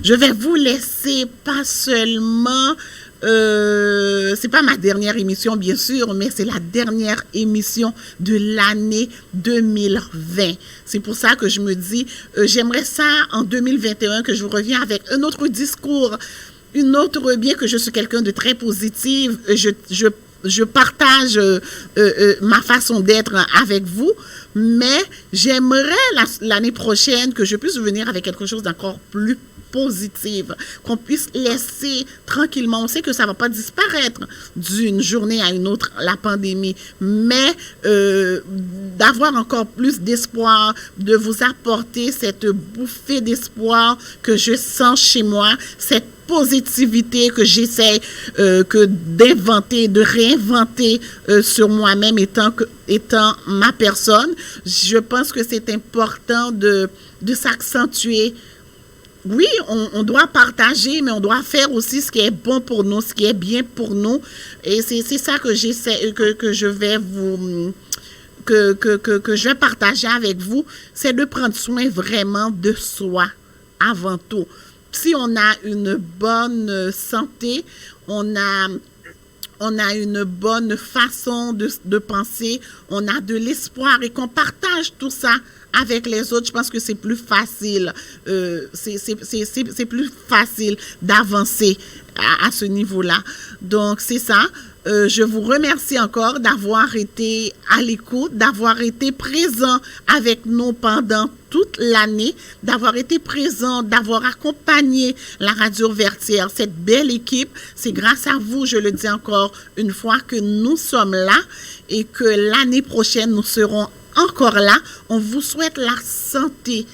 je vais vous laisser pas seulement... c'est pas ma dernière émission, bien sûr, mais c'est la dernière émission de l'année 2020. C'est pour ça que je me dis, j'aimerais ça en 2021 que je vous reviens avec un autre discours, bien que je suis quelqu'un de très positif, je partage ma façon d'être avec vous, mais j'aimerais l'année prochaine que je puisse venir avec quelque chose d'encore plus positive, qu'on puisse laisser tranquillement. On sait que ça ne va pas disparaître d'une journée à une autre, la pandémie, mais d'avoir encore plus d'espoir, de vous apporter cette bouffée d'espoir que je sens chez moi, cette positivité que j'essaie d'inventer, de réinventer sur moi-même étant ma personne. Je pense que c'est important de s'accentuer. Oui, on doit partager, mais on doit faire aussi ce qui est bon pour nous, ce qui est bien pour nous. Et c'est ça que j'essaie, que je vais vous... que je vais partager avec vous, c'est de prendre soin vraiment de soi avant tout. Si on a une bonne santé, on a une bonne façon de penser, on a de l'espoir et qu'on partage tout ça avec les autres, je pense que c'est plus facile. C'est plus facile d'avancer à ce niveau-là. Donc, c'est ça. Je vous remercie encore d'avoir été à l'écoute, d'avoir été présent avec nous pendant toute l'année, d'avoir été présent, d'avoir accompagné la Radio Vertière, cette belle équipe. C'est grâce à vous, je le dis encore une fois, que nous sommes là et que l'année prochaine, nous serons encore là. On vous souhaite la santé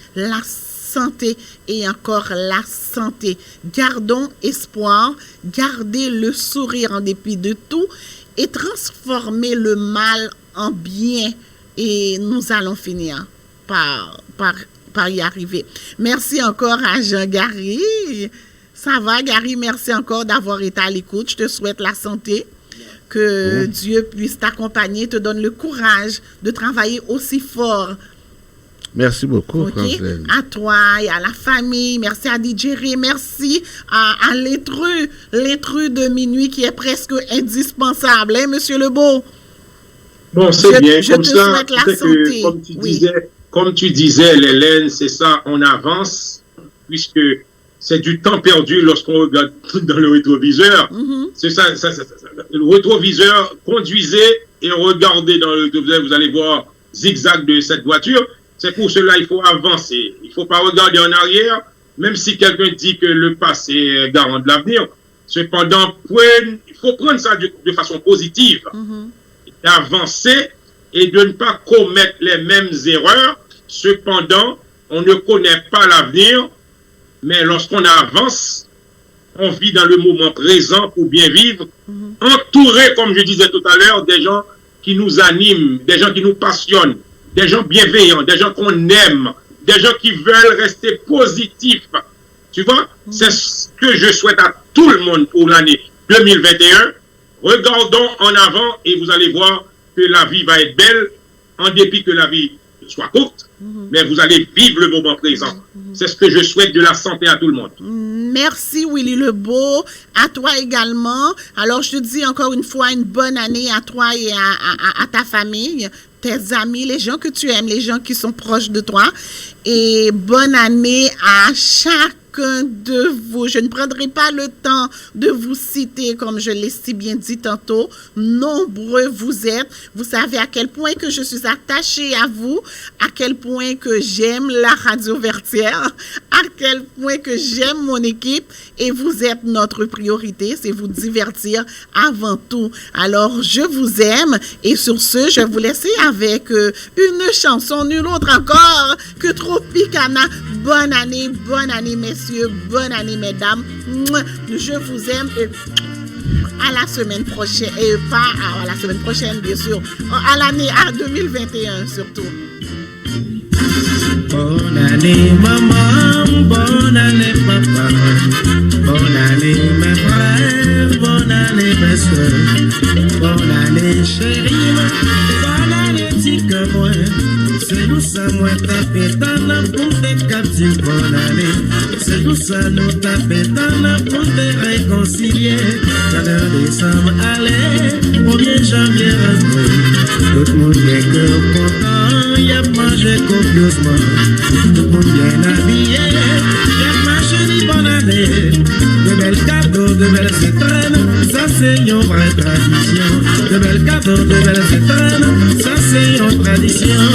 et encore la santé. Gardons espoir, gardez le sourire en dépit de tout et transformez le mal en bien et nous allons finir par y arriver. Merci encore à Jean-Gary. Ça va, Gary? Merci encore d'avoir été à l'écoute. Je te souhaite la santé. Que Dieu puisse t'accompagner, te donne le courage de travailler aussi fort. Merci beaucoup, okay. Francine. À toi et à la famille. Merci à DJ Ray. Merci à l'intrus de minuit qui est presque indispensable. Hein, Monsieur Lebeau? Bon, c'est bien. Je comme te ça, souhaite la santé. Comme tu disais, Hélène, c'est ça, on avance, puisque c'est du temps perdu lorsqu'on regarde dans le rétroviseur. C'est ça, le rétroviseur, conduisez et regardez dans le rétroviseur, vous allez voir zigzag de cette voiture. C'est pour cela qu'il faut avancer. Il ne faut pas regarder en arrière, même si quelqu'un dit que le passé est garant de l'avenir. Cependant, il faut prendre ça de façon positive, d'avancer et de ne pas commettre les mêmes erreurs. Cependant, on ne connaît pas l'avenir, mais lorsqu'on avance, on vit dans le moment présent pour bien vivre, entouré, comme je disais tout à l'heure, des gens qui nous animent, des gens qui nous passionnent, des gens bienveillants, des gens qu'on aime, des gens qui veulent rester positifs. Tu vois, c'est ce que je souhaite à tout le monde pour l'année 2021. Regardons en avant et vous allez voir que la vie va être belle, en dépit que la vie soit courte, mais vous allez vivre le moment présent. C'est ce que je souhaite, de la santé à tout le monde. Merci Willy Lebeau, à toi également. Alors je te dis encore une fois une bonne année à toi et à ta famille, tes amis, les gens que tu aimes, les gens qui sont proches de toi. Et bonne année à chaque chacun de vous. Je ne prendrai pas le temps de vous citer, comme je l'ai si bien dit tantôt. Nombreux vous êtes. Vous savez à quel point que je suis attachée à vous, à quel point que j'aime la Radio Vertière, à quel point que j'aime mon équipe, et vous êtes notre priorité, c'est vous divertir avant tout. Alors, je vous aime, et sur ce, je vais vous laisser avec une chanson, nulle autre encore que Tropicana. Bonne année, messieurs, bonne année, mesdames. Je vous aime et à la semaine prochaine, et pas à la semaine prochaine, bien sûr, à l'année, à 2021 surtout. Bonne année maman, bonne année papa, bonne année mes frères, bonne année mes soeurs, bonne année chérie, bonne année tika moi, c'est nous ça moi tapé dans la pour te captiver, bonne année, c'est nous ça nous tapé dans la pour te réconcilier, dans décembre allez, 1er janvier rentré, tout le monde est content, y a mangé copieusement. Tout le monde bien habillé, y'a ma chérie bonne année. De belles cadeaux, de belles étrennes, ça c'est une vraie tradition. De belles cadeaux, de belles étrennes, ça c'est une tradition.